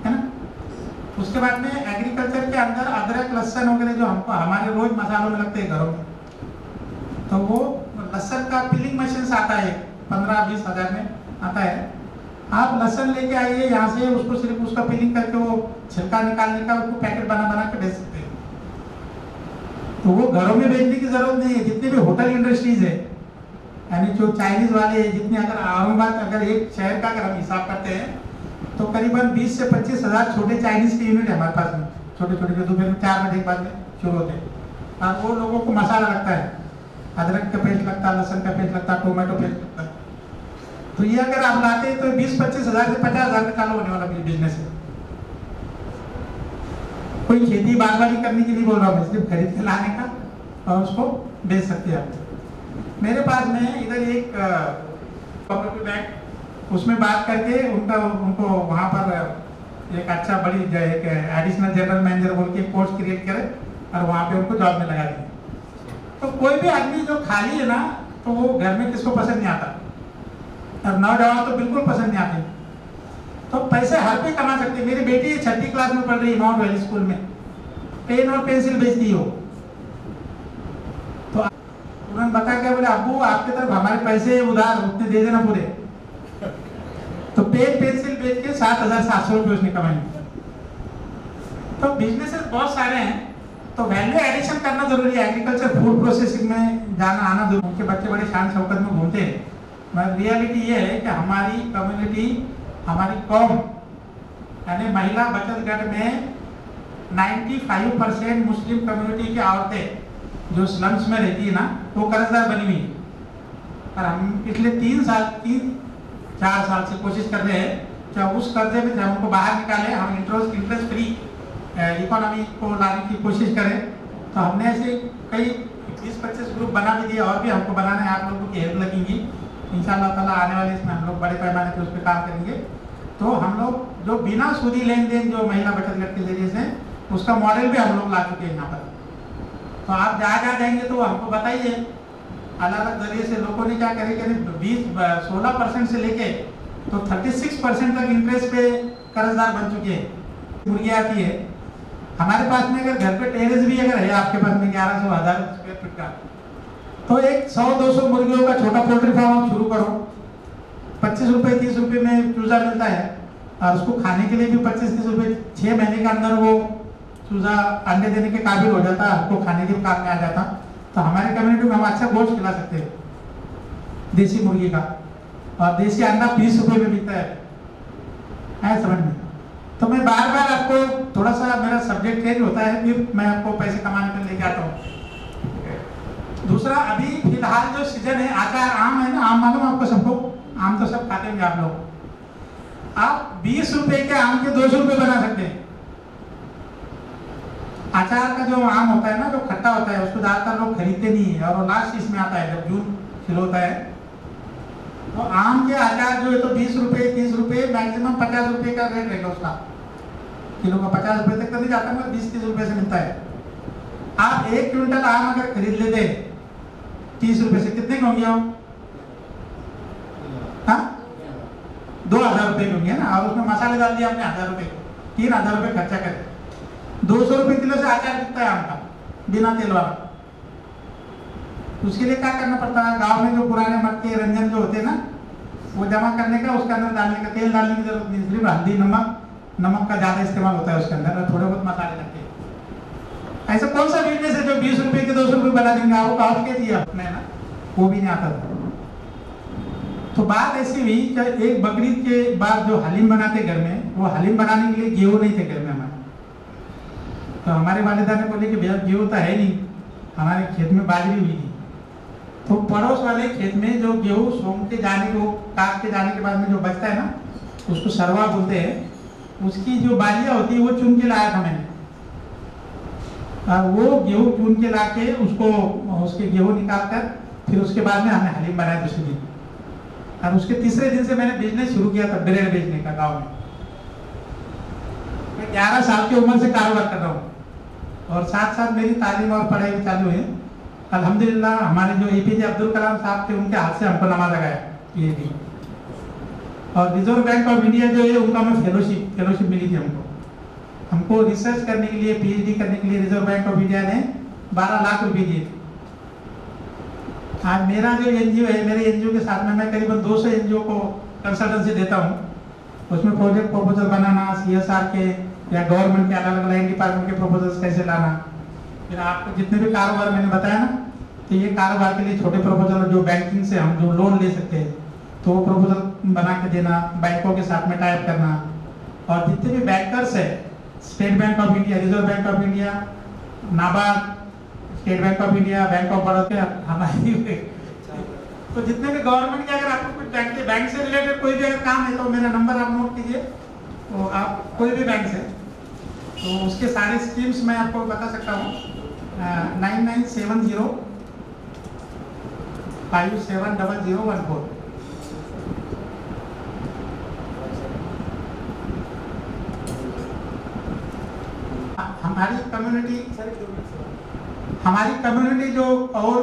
है ना। उसके बाद में एग्रीकल्चर के अंदर अदरक लहसुन वगैरह जो हमको हमारे रोज मसालों में लगते हैं घरों में, तो वो लहसुन का पिलिंग मशीन आता है 15-20 हज़ार में आता है। आप लहसुन लेके आइए यहाँ से, उसको सिर्फ उसका पिलिंग करके वो छिलका निकालने का उसको पैकेट बना के बेच सकते हैं। तो वो घरों में बेचने की जरूरत नहीं है। जितने भी होटल इंडस्ट्रीज है, यानी जो चाइनीज वाले हैं, जितने अगर औरंगाबाद अगर एक शहर का अगर हम हिसाब करते हैं तो करीबन 20 से 25 हज़ार छोटे चाइनीज के यूनिट है हमारे पास में, छोटे छोटे जो दोपहर में 4 बजे के बाद में शुरू होते हैं। और वो लोगों को मसाला लगता है, अदरक का पेस्ट लगता है, लहसुन का पेस्ट लगता है, टोमेटो पेस्ट लगता है। तो ये अगर आप लाते हैं तो 20-25 हज़ार से 50 हज़ार में चालू होने वाला बिजनेस है। कोई खेती बागवानी करने के लिए बोल रहा हूँ, सिर्फ खरीद के लाने का और उसको बेच सकते हैं आप। मेरे पास में इधर एक प्रॉपर्टी बैंक, उसमें बात करके उनको वहाँ पर एक अच्छा बड़ी एक एडिशनल जनरल मैनेजर बोल के पोस्ट क्रिएट करे और वहाँ पे उनको जॉब में लगा दें। तो कोई भी आदमी जो खाली है ना, तो वो घर में किसको पसंद नहीं आता, और नौजवान तो बिल्कुल पसंद नहीं आते। तो पैसे हर कोई कमा सकते। मेरी बेटी 6ठी क्लास में पढ़ रही है माउंट वैली स्कूल में, पेन और पेंसिल बेचती हो। तो उन्होंने बता के बोले अब्बू आपके तरफ हमारे पैसे उधार उतने दे देना पूरे। तो पेन पेंसिल बेच के 7,700 रुपये उसने कमाए। तो बिजनेसेस बहुत सारे हैं, तो वैल्यू एडिशन करना जरूरी है। एग्रीकल्चर फूड प्रोसेसिंग में जाना आना जरूरी। उनके बच्चे बड़े शान शौकत में घूमते हैं, मगर रियलिटी ये है कि हमारी कम्युनिटी, हमारी कौम यानी महिला बचत गट में 95% मुस्लिम कम्युनिटी की औरतें जो स्लम्स में रहती है ना, वो कर्जदार बनी हुई है। और हम पिछले 3-4 साल से कोशिश कर रहे हैं कि उस कर्जे में से हमको बाहर निकाले, हम इंटरेस्ट फ्री इकोनॉमी को लाने की कोशिश करें। तो हमने ऐसे कई 20-25 ग्रुप बना भी दिए, और भी हमको बनाना है। आप लोगों की हेल्प लगेंगी इंशाअल्लाह ताला। आने वाले इसमें हम लोग बड़े पैमाने पर उस पर काम करेंगे। तो हम लोग जो बिना सूदी लेन देन जो महिला बचत गट के जरिए से, उसका मॉडल भी हम लोग ला चुके हैं यहाँ पर। तो आप जहाँ जाएंगे तो हमको बताइए, अलग अलग जरिए से लोगों ने क्या करे कि 16% से लेके तो 36% तक इंटरेस्ट पे कर्जदार बन चुके हैं। मुर्गियाँ आती है हमारे पास में, अगर घर पे टेरेस भी अगर है आपके पास में 1100-1000 स्क्वायर फीट का, तो एक 100-200 मुर्गियों का छोटा पोल्ट्री फार्म आप शुरू करो, 25 रुपये 30 रुपये में चूजा मिलता है, और उसको खाने के लिए भी 25-30 रुपये, 6 महीने के अंदर वो चूजा अंडे देने के काबिल हो जाता है, आपको खाने के काम में आ जाता। तो हमारे कम्युनिटी में हम अच्छा गोश्त खिला सकते हैं देसी मुर्गी का, और देसी अंडा 20 रुपये में बिकता है समझ में। तो मैं बार बार आपको थोड़ा सा मेरा सब्जेक्ट चेंज होता है, फिर मैं आपको पैसे कमाने पर लेके आता हूँ। दूसरा, अभी फिलहाल जो सीजन है, अचार आम है ना, आम मालूम आपको सबको, आम तो सब खाते होंगे आप लोग। आप 20 रुपए के आम के 200 रुपये बना सकते हैं। अचार का जो आम होता है ना, जो खट्टा होता है, उसको ज्यादातर लोग खरीदते नहीं है, और वो लास्ट इसमें आता है जब जून शुरू होता है। तो आम के अचार जो है तो 20 रुपये 30 रुपये, मैक्सिमम 50 रुपये का रेट रहेगा उसका, किलो का 50 रुपये तक तो नहीं जाता, मतलब 20-30 रुपये से मिलता है। आप 1 क्विंटल आम अगर खरीद लेते 30 रुपये से, कितने के होंगे आप? हाँ, 2000 रुपये के होंगे ना, और उसमें मसाले डाल दिए आपने 1000 रुपये, 3000 रुपये खर्चा करे। 200 रुपये किलो से अचार बिकता है आम का, बिना तेल वाला। उसके लिए क्या करना पड़ता है, गांव में जो पुराने मटके रंजन जो होते हैं ना, वो जमा करने का, उसके अंदर डालने का, तेल डालने की जरूरत नहीं, सिर्फ हल्दी नमक का ज़्यादा इस्तेमाल होता है उसके अंदर, थोड़े बहुत मसाले लगते हैं। ऐसा कौन सा बिजनेस है जो 20 रुपये के 200 रुपये बना देंगे? आपको काट के दिया आपने ना, वो भी नहीं आता था। तो बात ऐसी हुई कि एक बकरीद के बाद जो हलीम बनाते घर में, वो हलीम बनाने के लिए गेहूँ नहीं थे घर में हमारे। तो हमारे वालिदा ने बोले कि भैया गेहूँ तो है नहीं, हमारे खेत में बाजरी हुई थी। तो पड़ोस वाले खेत में जो गेहूँ सोम के जाने को, काट के जाने के बाद में जो बचता है ना, उसको सरवा बोलते हैं, उसकी जो बालियाँ होती है वो चुन के लाया था मैंने। वो गेहूँ चुन के ला के उसको, उसके गेहूँ निकाल कर फिर उसके बाद में हमने हलीम बनाया दूसरे दिन। और उसके तीसरे दिन से मैंने बिजनेस शुरू किया था ब्रेड बेचने का गाँव में। मैं 11 साल की उम्र से कारोबार कर रहा हूँ, और साथ साथ मेरी तालीम और पढ़ाई भी चालू है। अल्हम्दुलिल्लाह हमारे जो APJ अब्दुल कलाम साहब थे, उनके हाथ से हमको नवाजा गया PhD। और रिजर्व बैंक ऑफ इंडिया जो है, उनका मैं फेलोशिप मिली थी हमको रिसर्च करने के लिए, PhD करने के लिए रिजर्व बैंक ऑफ इंडिया ने 12 लाख रुपए दिए थे। आज मेरा जो NGO है, मेरे NGO के साथ में मैं करीबन 200 NGO को कंसल्टेंसी देता हूँ। उसमें प्रोजेक्ट प्रपोजल बनाना, CSR के या गवर्नमेंट के अलग अलग डिपार्टमेंट के प्रपोजल्स कैसे लाना। फिर आपको जितने भी कारोबार मैंने बताया ना, तो ये कारोबार के लिए छोटे प्रपोजल जो बैंकिंग से हम जो लोन ले सकते हैं, तो वो प्रपोजल बना के देना, बैंकों के साथ में टाइप करना। और जितने भी बैंकर्स है, state bank of India, reserve bank of India, NABARD, state bank of India, bank of Baroda, हमारी तो जितने भी गवर्नमेंट के, अगर आपको कुछ बैंक से रिलेटेड कोई भी अगर काम है, तो मेरा नंबर आप नोट कीजिए। तो आप कोई भी बैंक से, तो उसके सारे स्कीम्स मैं आपको बता सकता हूँ। 9970 570014। हमारी कम्युनिटी जो और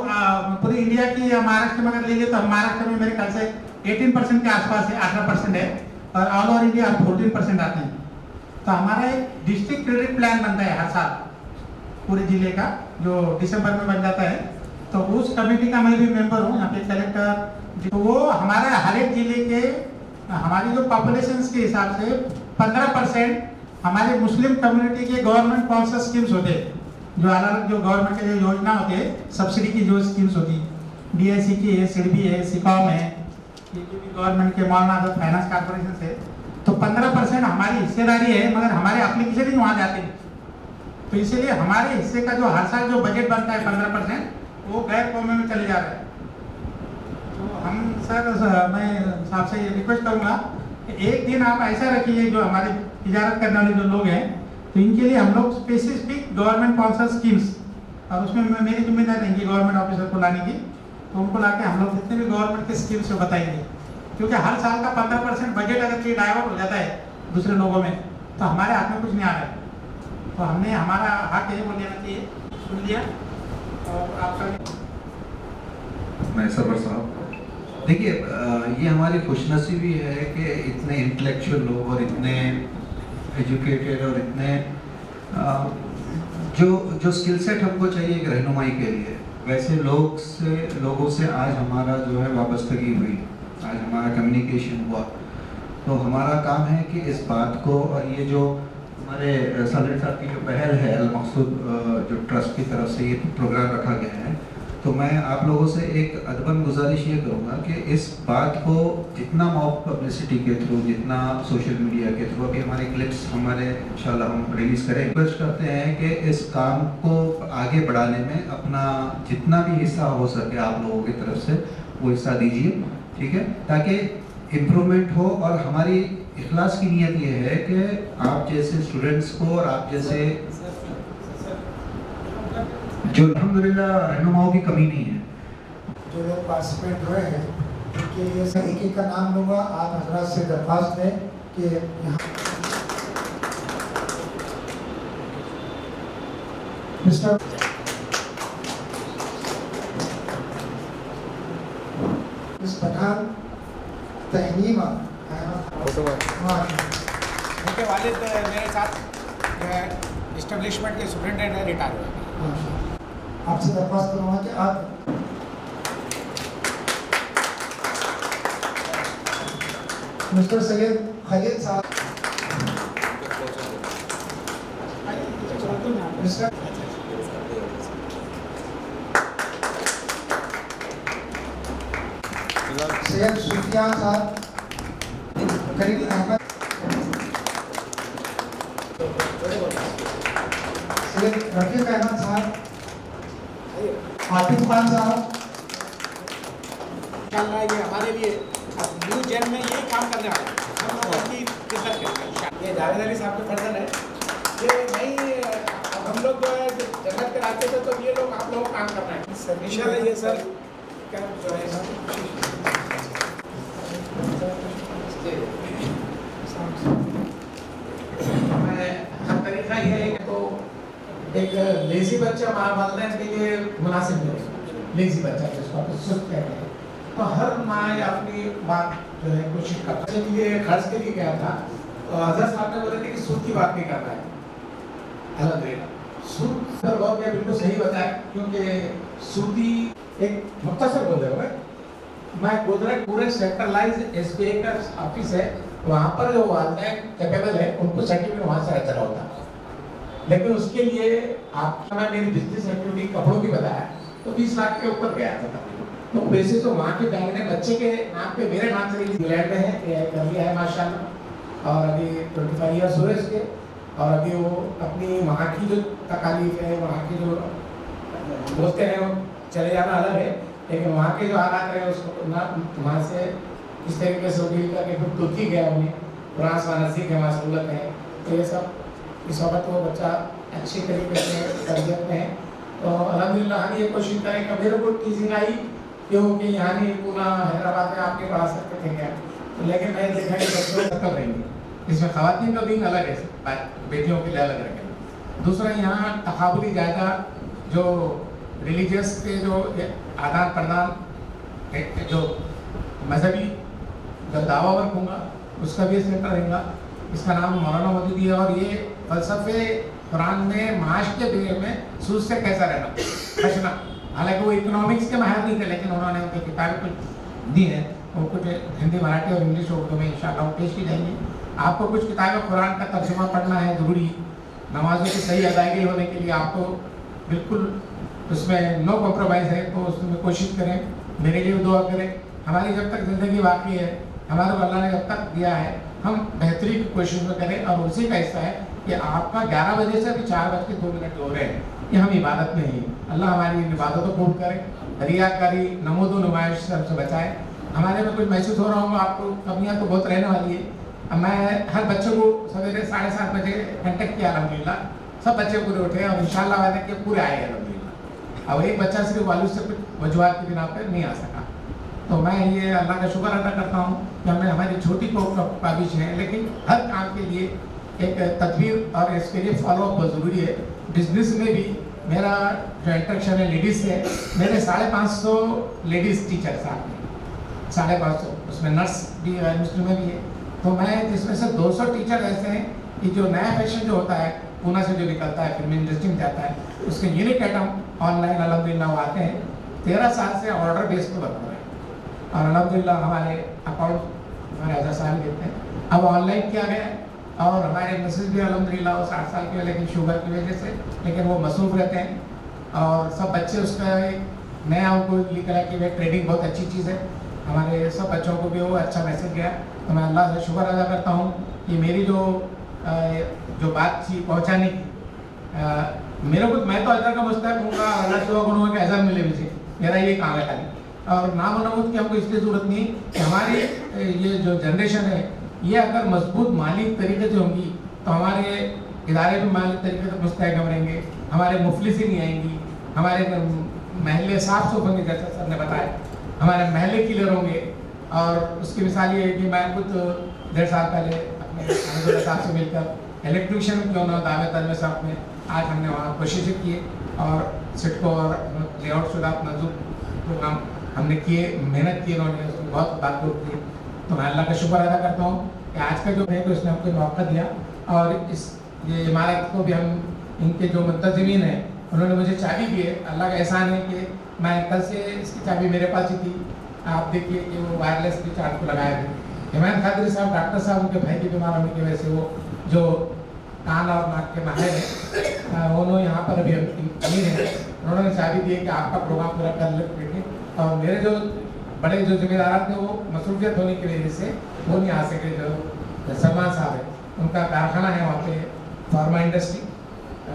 पूरी इंडिया की या महाराष्ट्र में अगर ले ले, तो महाराष्ट्र में मेरे ख्याल से 18% के आसपास है, 18% है, और ऑल ओवर इंडिया 14% आते हैं। तो हमारा एक डिस्ट्रिक्ट क्रेडिट प्लान बनता है हर साल पूरे जिले का, जो दिसंबर में बन जाता है। तो उस कमेटी का मैं भी मेंबर हूँ, यहाँ पे कलेक्टर। तो वो हमारा हर एक जिले के, हमारी जो पॉपुलेशन के हिसाब से 15% हमारे मुस्लिम कम्युनिटी के गवर्नमेंट स्पॉन्सर स्कीम्स होते हैं, जो अलग अलग जो गवर्नमेंट के जो योजना होती है, सब्सिडी की जो स्कीम्स होती है, DIC की है, SIDBI है, SICOM है, ये जो भी गवर्नमेंट के मौलाना आजाद फाइनेंस कॉर्पोरेशन से। तो 15% हमारी हिस्सेदारी है, मगर हमारे एप्लीकेशन ही वहाँ जाते हैं। तो इसीलिए हमारे हिस्से का जो हर साल जो बजट बनता है 15%, वो गैर कौमे में चले जा रहा है। तो हम सर, मैं साहब से ये रिक्वेस्ट करूँगा कि एक दिन आप ऐसा रखिए, जो हमारे तिजारत करने वाले जो लोग हैं, तो इनके लिए हम लोग स्पेसिफिक गवर्नमेंट स्पॉन्सर स्कीम्स, और उसमें मेरी जिम्मेदारी रहेंगी गवर्नमेंट ऑफिसर को लाने की। तो उनको लाके हम लोग जितने भी गवर्नमेंट के स्कीम्स को बताएंगे, क्योंकि हर साल का 15% बजट अगर ये डाइवर्ट हो जाता है दूसरे लोगों में, तो हमारे हाथ में कुछ नहीं आ रहा है। तो हमने, हमारा हक है वो लेना चाहिए। सुन लिया। और आपका मैं सरवर साहब, देखिए ये हमारी खुशनसीबी है कि इतने इंटेलेक्चुअल लोग और इतने एजुकेटेड और इतने जो स्किल सेट हमको चाहिए एक रहनुमाई के लिए, वैसे लोगों से आज हमारा जो है वाबस्तगी हुई, आज हमारा कम्युनिकेशन हुआ। तो हमारा काम है कि इस बात को, और ये जो हमारे सदर साहब की जो पहल है अल मकसूद जो ट्रस्ट की तरफ से ये प्रोग्राम रखा गया है, तो मैं आप लोगों से एक अदबन गुजारिश ये करूँगा कि इस बात को जितना मॉब पब्लिसिटी के थ्रू, जितना सोशल मीडिया के थ्रू, अभी हमारे क्लिप्स हमारे इंशाल्लाह हम रिलीज़ करें, रिक्वेस्ट करते हैं कि इस काम को आगे बढ़ाने में अपना जितना भी हिस्सा हो सके आप लोगों की तरफ से वो हिस्सा दीजिए, ठीक है, ताकि इम्प्रूवमेंट हो। और हमारी इखलास की नीयत ये है कि आप जैसे स्टूडेंट्स को और आप जैसे जो अल्हम्दुलिल्लाह रहनुमाओं की कमी नहीं है। जो लोग पार्टिसिपेंट हुए हैं उनके लिए एक एक का नाम लूँगा। आप हजरात से दरख्वास्त है कि यहाँ मिस्टर मिस पठान तहनीमा उनके वालिद मेरे साथ इस्टेब्लिशमेंट के सुपरिटेंडेंट है, रिटायर हुए। आपसे दरख्वास्त करूँगा कि आप मिस्टर सैयद खलील साहब, मिस्टर सैयद सुफियान साहब, करीम अहमद, सैयद रफीक अहमद साहब, आतिफ खान साहब। इंशाल्लाह ये हमारे लिए न्यू जेन में यही काम करने वाला है, हम लोग उनकी इज्जत करेंगे। ये जावेद अली साहब के फर्जन है, ये नहीं अब हम लोग जो है जन्नत के रास्ते पे, तो ये लोग आप लोगों को काम करना है इंशाल्लाह। ये सर क्या जो है हर तरीका ये है कि तो एक लेजी बच्चा वालिदैन के लिए मुनासिब नहीं है। लेजी बच्चा जिसको आप सुस्त कहते हैं, तो हर माँ या अपनी बात जो है कोशिश करता है। लिए खर्च के लिए गया था, तो हज़रत साहब ने बोले थे कि सूद की बात नहीं करना है। अल्हम्दुलिल्लाह सूद पर बहुत बिल्कुल सही बताया, क्योंकि सूदी एक मुख्तसर बोल रहे हो। मैं गुजरात पूरे सेंट्रलाइज एसबीआई का ऑफिस है, वहाँ पर जो वालिदैन कैपेबल है उनको सर्टिफिकेट वहाँ से चला होता है। लेकिन उसके लिए आप मेरी बिजनेस एक्टिविटी कपड़ों की बताया तो 20 लाख के ऊपर गया था। तो वैसे तो वहाँ के बैंक ने बच्चे के नाम पे मेरे नाम से इंग्लैंड में है, एआई कर लिया है माशाल्लाह, और अभी 25 ईयर्स हुए इसके। और अभी वो अपनी वहाँ की जो तकालीफ है, वहाँ की जो दोस्त हैं, वो चले जाना अलग है, लेकिन वहाँ के जो हालात रहे उसको ना वहाँ से इस तरीके से डील करके फिर तुर्की गया उन्हें, फ्रांस वहाँ नज़दीक है, वहाँ सहूलत है। तो ये सब इस वक्त वो बच्चा अच्छी तरीके से तरबियत में है। तो अल्हम्दुलिल्लाह हम ये कोशिश करें कि मेरे को टीचिंग आई क्योंकि यहाँ नहीं पूना हैदराबाद में आपके पढ़ा सकते थे क्या, तो लेकिन मैंने देखा कि बच्चों सकल रहेंगे। इसमें ख़वातीन का विंग अलग है, बेटियों के लिए अलग रखेंगे। दूसरा यहाँ तकाबुली जायदाद जो रिलीजियस के जो आदान प्रदान जो मजहबी जो दावा वर्क होगा उसका भी सेंटर रहेगा। इसका नाम मौलाना मौजूदी है। और ये फलसफे कुरान में माश के बेर में सूद से कैसा रहना बचना, हालांकि वो इकोनॉमिक्स के माहिर नहीं थे, लेकिन उन्होंने उनकी किताबें कुछ दी हैं, वो कुछ हिंदी मराठी और इंग्लिश उर्दू में इंशाअल्लाह पेश की जाएंगी। आपको कुछ किताबें कुरान का तर्जुमा पढ़ना है ज़रूरी, नमाजों की सही अदायगी होने के लिए आपको बिल्कुल उसमें नो कॉम्प्रोमाइज़ है, तो उसमें कोशिश करें, मेरे लिए दुआ करें। हमारी जब तक ज़िंदगी बाकी है, हमारे को अल्लाह ने जब तक दिया है, हम बेहतरी की कोशिश में करें। और उसी का हिस्सा है कि आपका 11 बजे से अभी 4:02 हो रहे हैं, ये हम इबादत में ही, अल्लाह हमारी इबादतों को कबूल करे, रियाकारी नमूदो नुमाइश से हमसे बचाए। हमारे में कुछ महसूस हो रहा होगा आपको, कमियाँ तो बहुत रहने वाली है। अब मैं हर बच्चों को सवेरे 7:30 बजे कंटेक्ट किया, अल्हम्दुलिल्लाह सब बच्चे पूरे उठे और इंशाअल्लाह वादे के पूरे आए अल्हम्दुलिल्लाह। अब एक बच्चा सिर्फ वालिद से कुछ वजूहात की बिना पर नहीं आ सका, तो मैं ये अल्लाह का शुक्र अदा करता हूँ कि हमें हमारी छोटी काबिश है, लेकिन हर काम के लिए एक तदबीर और इसके लिए फॉलोअप बहुत ज़रूरी है। बिजनेस में भी मेरा जो इंटरेक्शन है लेडीज़ से, मेरे 550 लेडीज़ टीचर साहब हैं, 550, उसमें नर्स भी है, मुस्लिम में भी है। तो मैं जिसमें से 200 टीचर ऐसे हैं कि जो नया फैशन जो होता है पूना से जो निकलता है फिल्म इंडस्ट्री में जाता है, उसके यूनिक आइटम ऑनलाइन अल्हम्दुलिल्लाह वो आते हैं। 13 साल से ऑर्डर बेस पर बना रहे हैं और अल्हम्दुलिल्लाह हमारे अकाउंट हमारे हज़ार साल देते हैं। अब ऑनलाइन किया गया है और हमारे मिसेज भी अल्हम्दुलिल्लाह वो 60 साल के, लेकिन शुगर की वजह से, लेकिन वो मसरूफ रहते हैं और सब बच्चे उसका एक नया उनको निकला कि भाई ट्रेडिंग बहुत अच्छी चीज़ है। हमारे सब बच्चों को भी वो अच्छा मैसेज गया, तो मैं अल्लाह से शुक्र अदा करता हूँ कि मेरी जो बात थी पहुँचाने की, मेरे को, मैं तो अजर का मुस्तक हूँगा, अल्लाह से दुआ के अजर मिले मुझे, मेरा ये काम है खाली। और नाम नमूद की हमको इसलिए ज़रूरत नहीं कि हमारी ये जो जनरेशन है ये अगर मजबूत माली तरीके से होंगी तो हमारे इदारे भी माली तरीके से मुस्तहकम रहेंगे, हमारे मुफलिसी नहीं आएंगी, हमारे महल्ले साफ सुफ होंगे, जैसा सर ने बताया, हमारे महल्ले क्लियर होंगे। और उसकी मिसाल ये है कि मैं खुद 1.5 साल पहले अपने अहमदुल्लाह साहब से मिलकर इलेक्ट्रिशियन क्यों ना दावे तलवे साहब में आज हमने वहाँ कोशिशें की और सिटको और लेआउट शुदा मंजूर प्रोग्राम हमने किए, मेहनत की, उन्होंने उसमें बहुत बात की। तो मैं अल्लाह का शुक्र अदा करता हूँ कि आज का जो है तो इसने हमको मौका दिया और इस ये इमारत को भी हम इनके जो मुंतज़िमीन हैं उन्होंने मुझे चाबी दी है। अल्लाह का एहसान है कि मैं कल से इसकी चाबी मेरे पास ही थी। आप देखिए कि वो वायरलेस की चार्ज को लगाए थे। इमरान खादरी साहब डॉक्टर साहब उनके भाई की बीमार होने की वजह से वो जो कान और नाक के माहिर हैं उन्होंने यहाँ पर अभी अमीर हैं, उन्होंने चाबी दी है कि आपका प्रोग्राम पूरा कर लेंगे। और मेरे जो बड़े जो जिम्मेदार थे वो मसरूफियत होने की वजह से वो नहीं आ सके। जो सलमान साहब है उनका कारखाना है वहाँ पे फार्मा इंडस्ट्री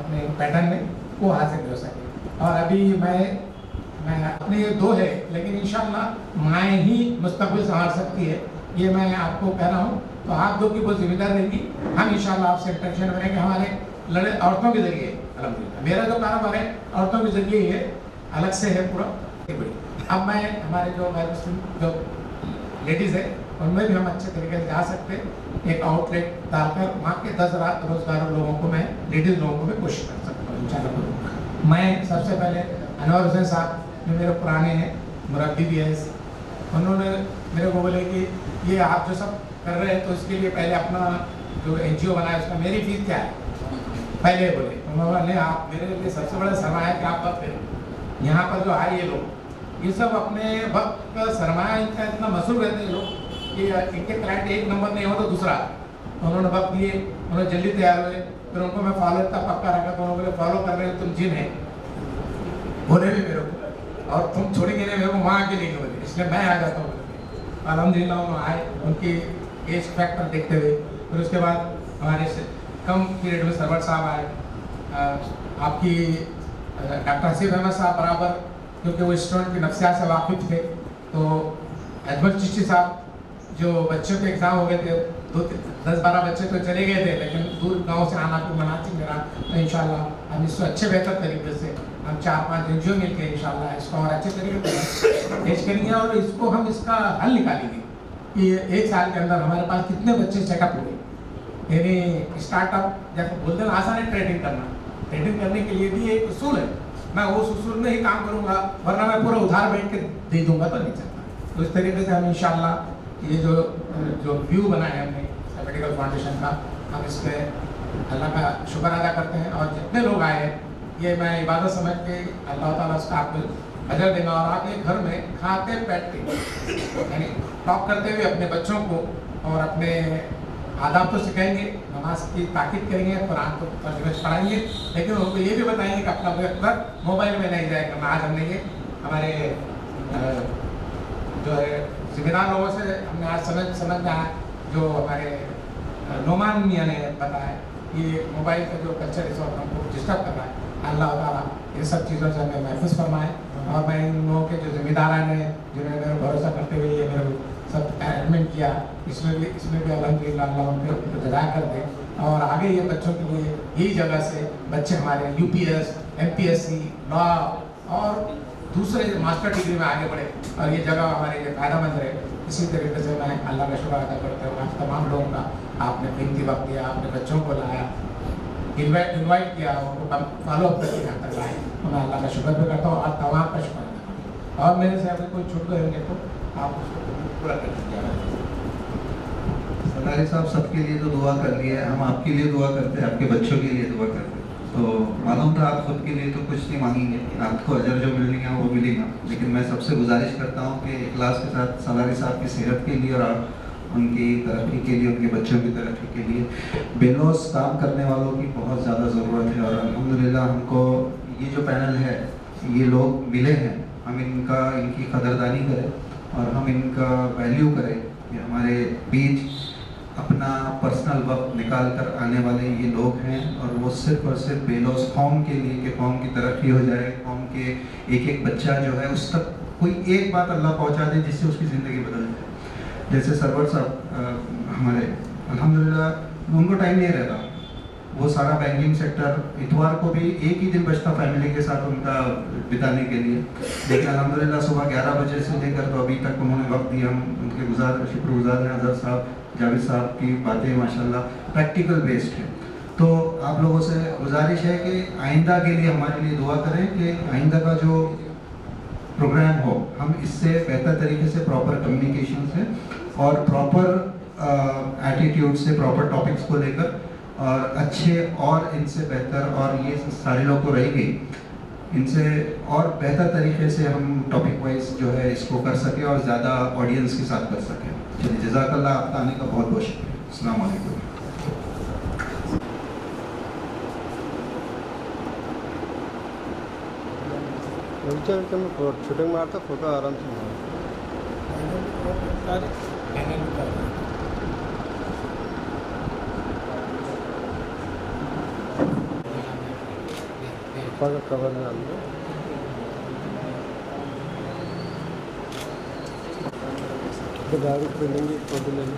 अपने पैटर्न में, वो हासिल हो सके। और अभी मैं अपने ये 2 है, लेकिन इंशाल्लाह माएँ ही मुस्तकबिल संभाल सकती है, ये मैं आपको कह रहा हूँ। तो आप 2 की बहुत जिम्मेदार रहेगी। हम इंशाल्लाह आपसे टेंशन में रहेंगे। हमारे औरतों के जरिए अल्हम्दुलिल्लाह मेरा जो कारोबार है औरतों के जरिए ये अलग से है पूरा। अब मैं हमारे जो लेडीज़ है उनमें भी हम अच्छे तरीके से जा सकते हैं। एक आउटलेट डालकर वहाँ के 10 रोजगार लोगों को मैं, लेडीज़ लोगों को मैं कोशिश कर सकता हूँ इंशाल्लाह। मैं सबसे पहले अनवर हुसैन साहब जो मेरे पुराने हैं मुरब्बी भी है, उन्होंने मेरे को बोले कि ये आप जो सब कर रहे हैं तो इसके लिए पहले अपना जो NGO बनाया उसका मेरी फीस क्या है पहले बोले। उन्होंने आप मेरे लिए सबसे बड़ा सरमाया है कि आप वक्त करें। यहाँ पर जो आए ये लोग ये सब अपने वक्त का सरमाया इनका इतना मशहूर रहते हैं लोग कि इनके क्लाइंट एक नंबर नहीं हो तो दूसरा। उन्होंने वक्त दिए, उन्होंने जल्दी तैयार हुए, फिर उनको मैं फॉलो इतना पक्का रखा तो उन्होंने फॉलो कर रहे हो तुम जिन है बोले भी मेरे को, और तुम छोड़ेंगे नहीं मेरे को वहाँ के लिए बोले, इसलिए मैं आ जाता हूँ। अल्हम्दुलिल्लाह उन्होंने आए, उनकी एज फैक्टर देखते हुए। फिर उसके बाद हमारे से कम पीरियड में सरवर साहब आए, आपकी डॉक्टर हसीब अहमद साहब बराबर, क्योंकि वो स्टूडेंट की नफ्सियात से वाकिफ़ थे। तो अजमल चिश्ती साहब जो बच्चों के एग्ज़ाम हो गए थे, 10-12 बच्चे तो चले गए थे, लेकिन दूर गांव से आना को मनाती मेरा, तो इंशाल्लाह हम इसको अच्छे बेहतर तरीके से हम 4-5 NGO मिल के इंशाल्लाह इसको और अच्छे तरीके से पेश करेंगे और इसको हम इसका हल निकालेंगे कि 1 साल के अंदर हमारे पास कितने बच्चे सेटअप हुए। यानी स्टार्टअप जैसे बोलते हैं आसान है ट्रेडिंग करना, ट्रेडिंग करने के लिए भी एक उसूल है, मैं उस उसूल में ही काम करूँगा, वरना मैं पूरा उधार बैठ के दे दूँगा तो नहीं चलता। तो इस तरीके से हम इंशाल्लाह ये जो व्यू बनाए हैं हमने मेडिकल फाउंडेशन का, हम इस पर अल्लाह का शुक्र अदा करते हैं। और जितने लोग आए हैं ये मैं इबादत समझ के अल्लाह ताला उसका आपको अजर देगा। और आप एक घर में खाते बैठते यानी टॉक करते हुए अपने बच्चों को और अपने आदाब तो सिखाएंगे, नमाज की ताकीद करेंगे, कुरान को तर्जुमे पढ़ाएंगे, लेकिन उनको ये भी बताएंगे कि अपना वक्त मोबाइल में नहीं जाए करना। आज हमने ये हमारे जो है जिम्मेदार लोगों से हमने आज समझ में आया, जो हमारे नोमान मियाँ ने बताया, ये मोबाइल का जो कल्चर इस वक्त हमको डिस्टर्ब कर रहा है, अल्लाह ताला इन सब चीज़ों से हमें महफूज फरमाए। और मैं इन लोगों के जो जिम्मेदार हैं जिन्होंने मेरा भरोसा करते हुए ये मेरे सब अरेंजमेंट किया, इसमें भी अल्हम्दुलिल्लाह अल्लाह उनको जज़ा कर दे। और आगे ये बच्चों के लिए यही जगह से बच्चे हमारे UPS, MPSC, लॉ और दूसरे मास्टर डिग्री में आगे बढ़े और ये जगह हमारे लिए फ़ायदेमंद रहे। इसी तरीके से मैं अल्लाह का शुक्र अदा करता हूँ आप तमाम लोगों का, आपने कीमती वक्त दिया, आपने बच्चों को लाया, इन्वाइट किया, उनको फॉलो अप करके यहाँ तक लाए, तो मैं अल्लाह का शुक्र भी करता हूँ और तमाम का शुक्र अदा करता हूँ। और मेरे से अगर कोई छूट गए होंगे तो आप उसको पूरा कर दीजिएगा। सरदारी साहब सबके लिए तो दुआ कर लिए, हम आपके लिए दुआ करते हैं, आपके बच्चों के लिए दुआ करते हैं। तो मालूम था आप खुद के लिए तो कुछ नहीं मांगेंगे, आपको अजर जो मिलेगा वो मिलेगा, लेकिन मैं सबसे गुजारिश करता हूँ कि इखलास के साथ सलारी साहब की सेहत के लिए और उनकी तरक्की के लिए, उनके बच्चों की तरक्की के लिए बेलौस काम करने वालों की बहुत ज़्यादा ज़रूरत है। और अल्हम्दुलिल्लाह हमको ये जो पैनल है, ये लोग मिले हैं, हम इनकी कदरदानी करें और हम इनका वैल्यू करें कि हमारे बीच अपना पर्सनल वक्त निकाल कर आने वाले ये लोग हैं, और वो सिर्फ और सिर्फ बेलौस कौम के लिए, कि कौम की तरक्की हो जाए, कौम के एक एक बच्चा जो है उस तक कोई एक बात अल्लाह पहुंचा दे जिससे उसकी ज़िंदगी बदल जाए। जैसे सरवर साहब हमारे अल्हम्दुलिल्लाह उनको टाइम नहीं रहता, वो सारा बैंकिंग सेक्टर, इतवार को भी एक ही दिन बचता फैमिली के साथ उनका बिताने के लिए, लेकिन अल्हम्दुलिल्लाह सुबह 11 बजे से लेकर तो अभी तक उन्होंने वक्त दिया। हम उनके शुक्रगुजार हैं। अजहर साहब, जावेद साहब की बातें माशाल्लाह प्रैक्टिकल बेस्ड है। तो आप लोगों से गुजारिश है कि आइंदा के लिए हमारे लिए दुआ करें कि आइंदा का जो प्रोग्राम हो हम इससे बेहतर तरीके से प्रॉपर कम्युनिकेशन से और प्रॉपर एटीट्यूड से, प्रॉपर टॉपिक्स को लेकर और अच्छे और इनसे बेहतर, और ये सारे लोग तो रह गई, इनसे और बेहतर तरीके से हम टॉपिक वाइज जो है इसको कर सकें और ज़्यादा ऑडियंस के साथ कर सकें। चलिए, जज़ाकल्लाह, आपका आने का बहुत बहुत शुक्रिया। अस्सलाम वालेकुम। शूटिंग मारता फोटो आराम से कवर में आलू गाड़ी पे लेंगे, फोटो लेंगे।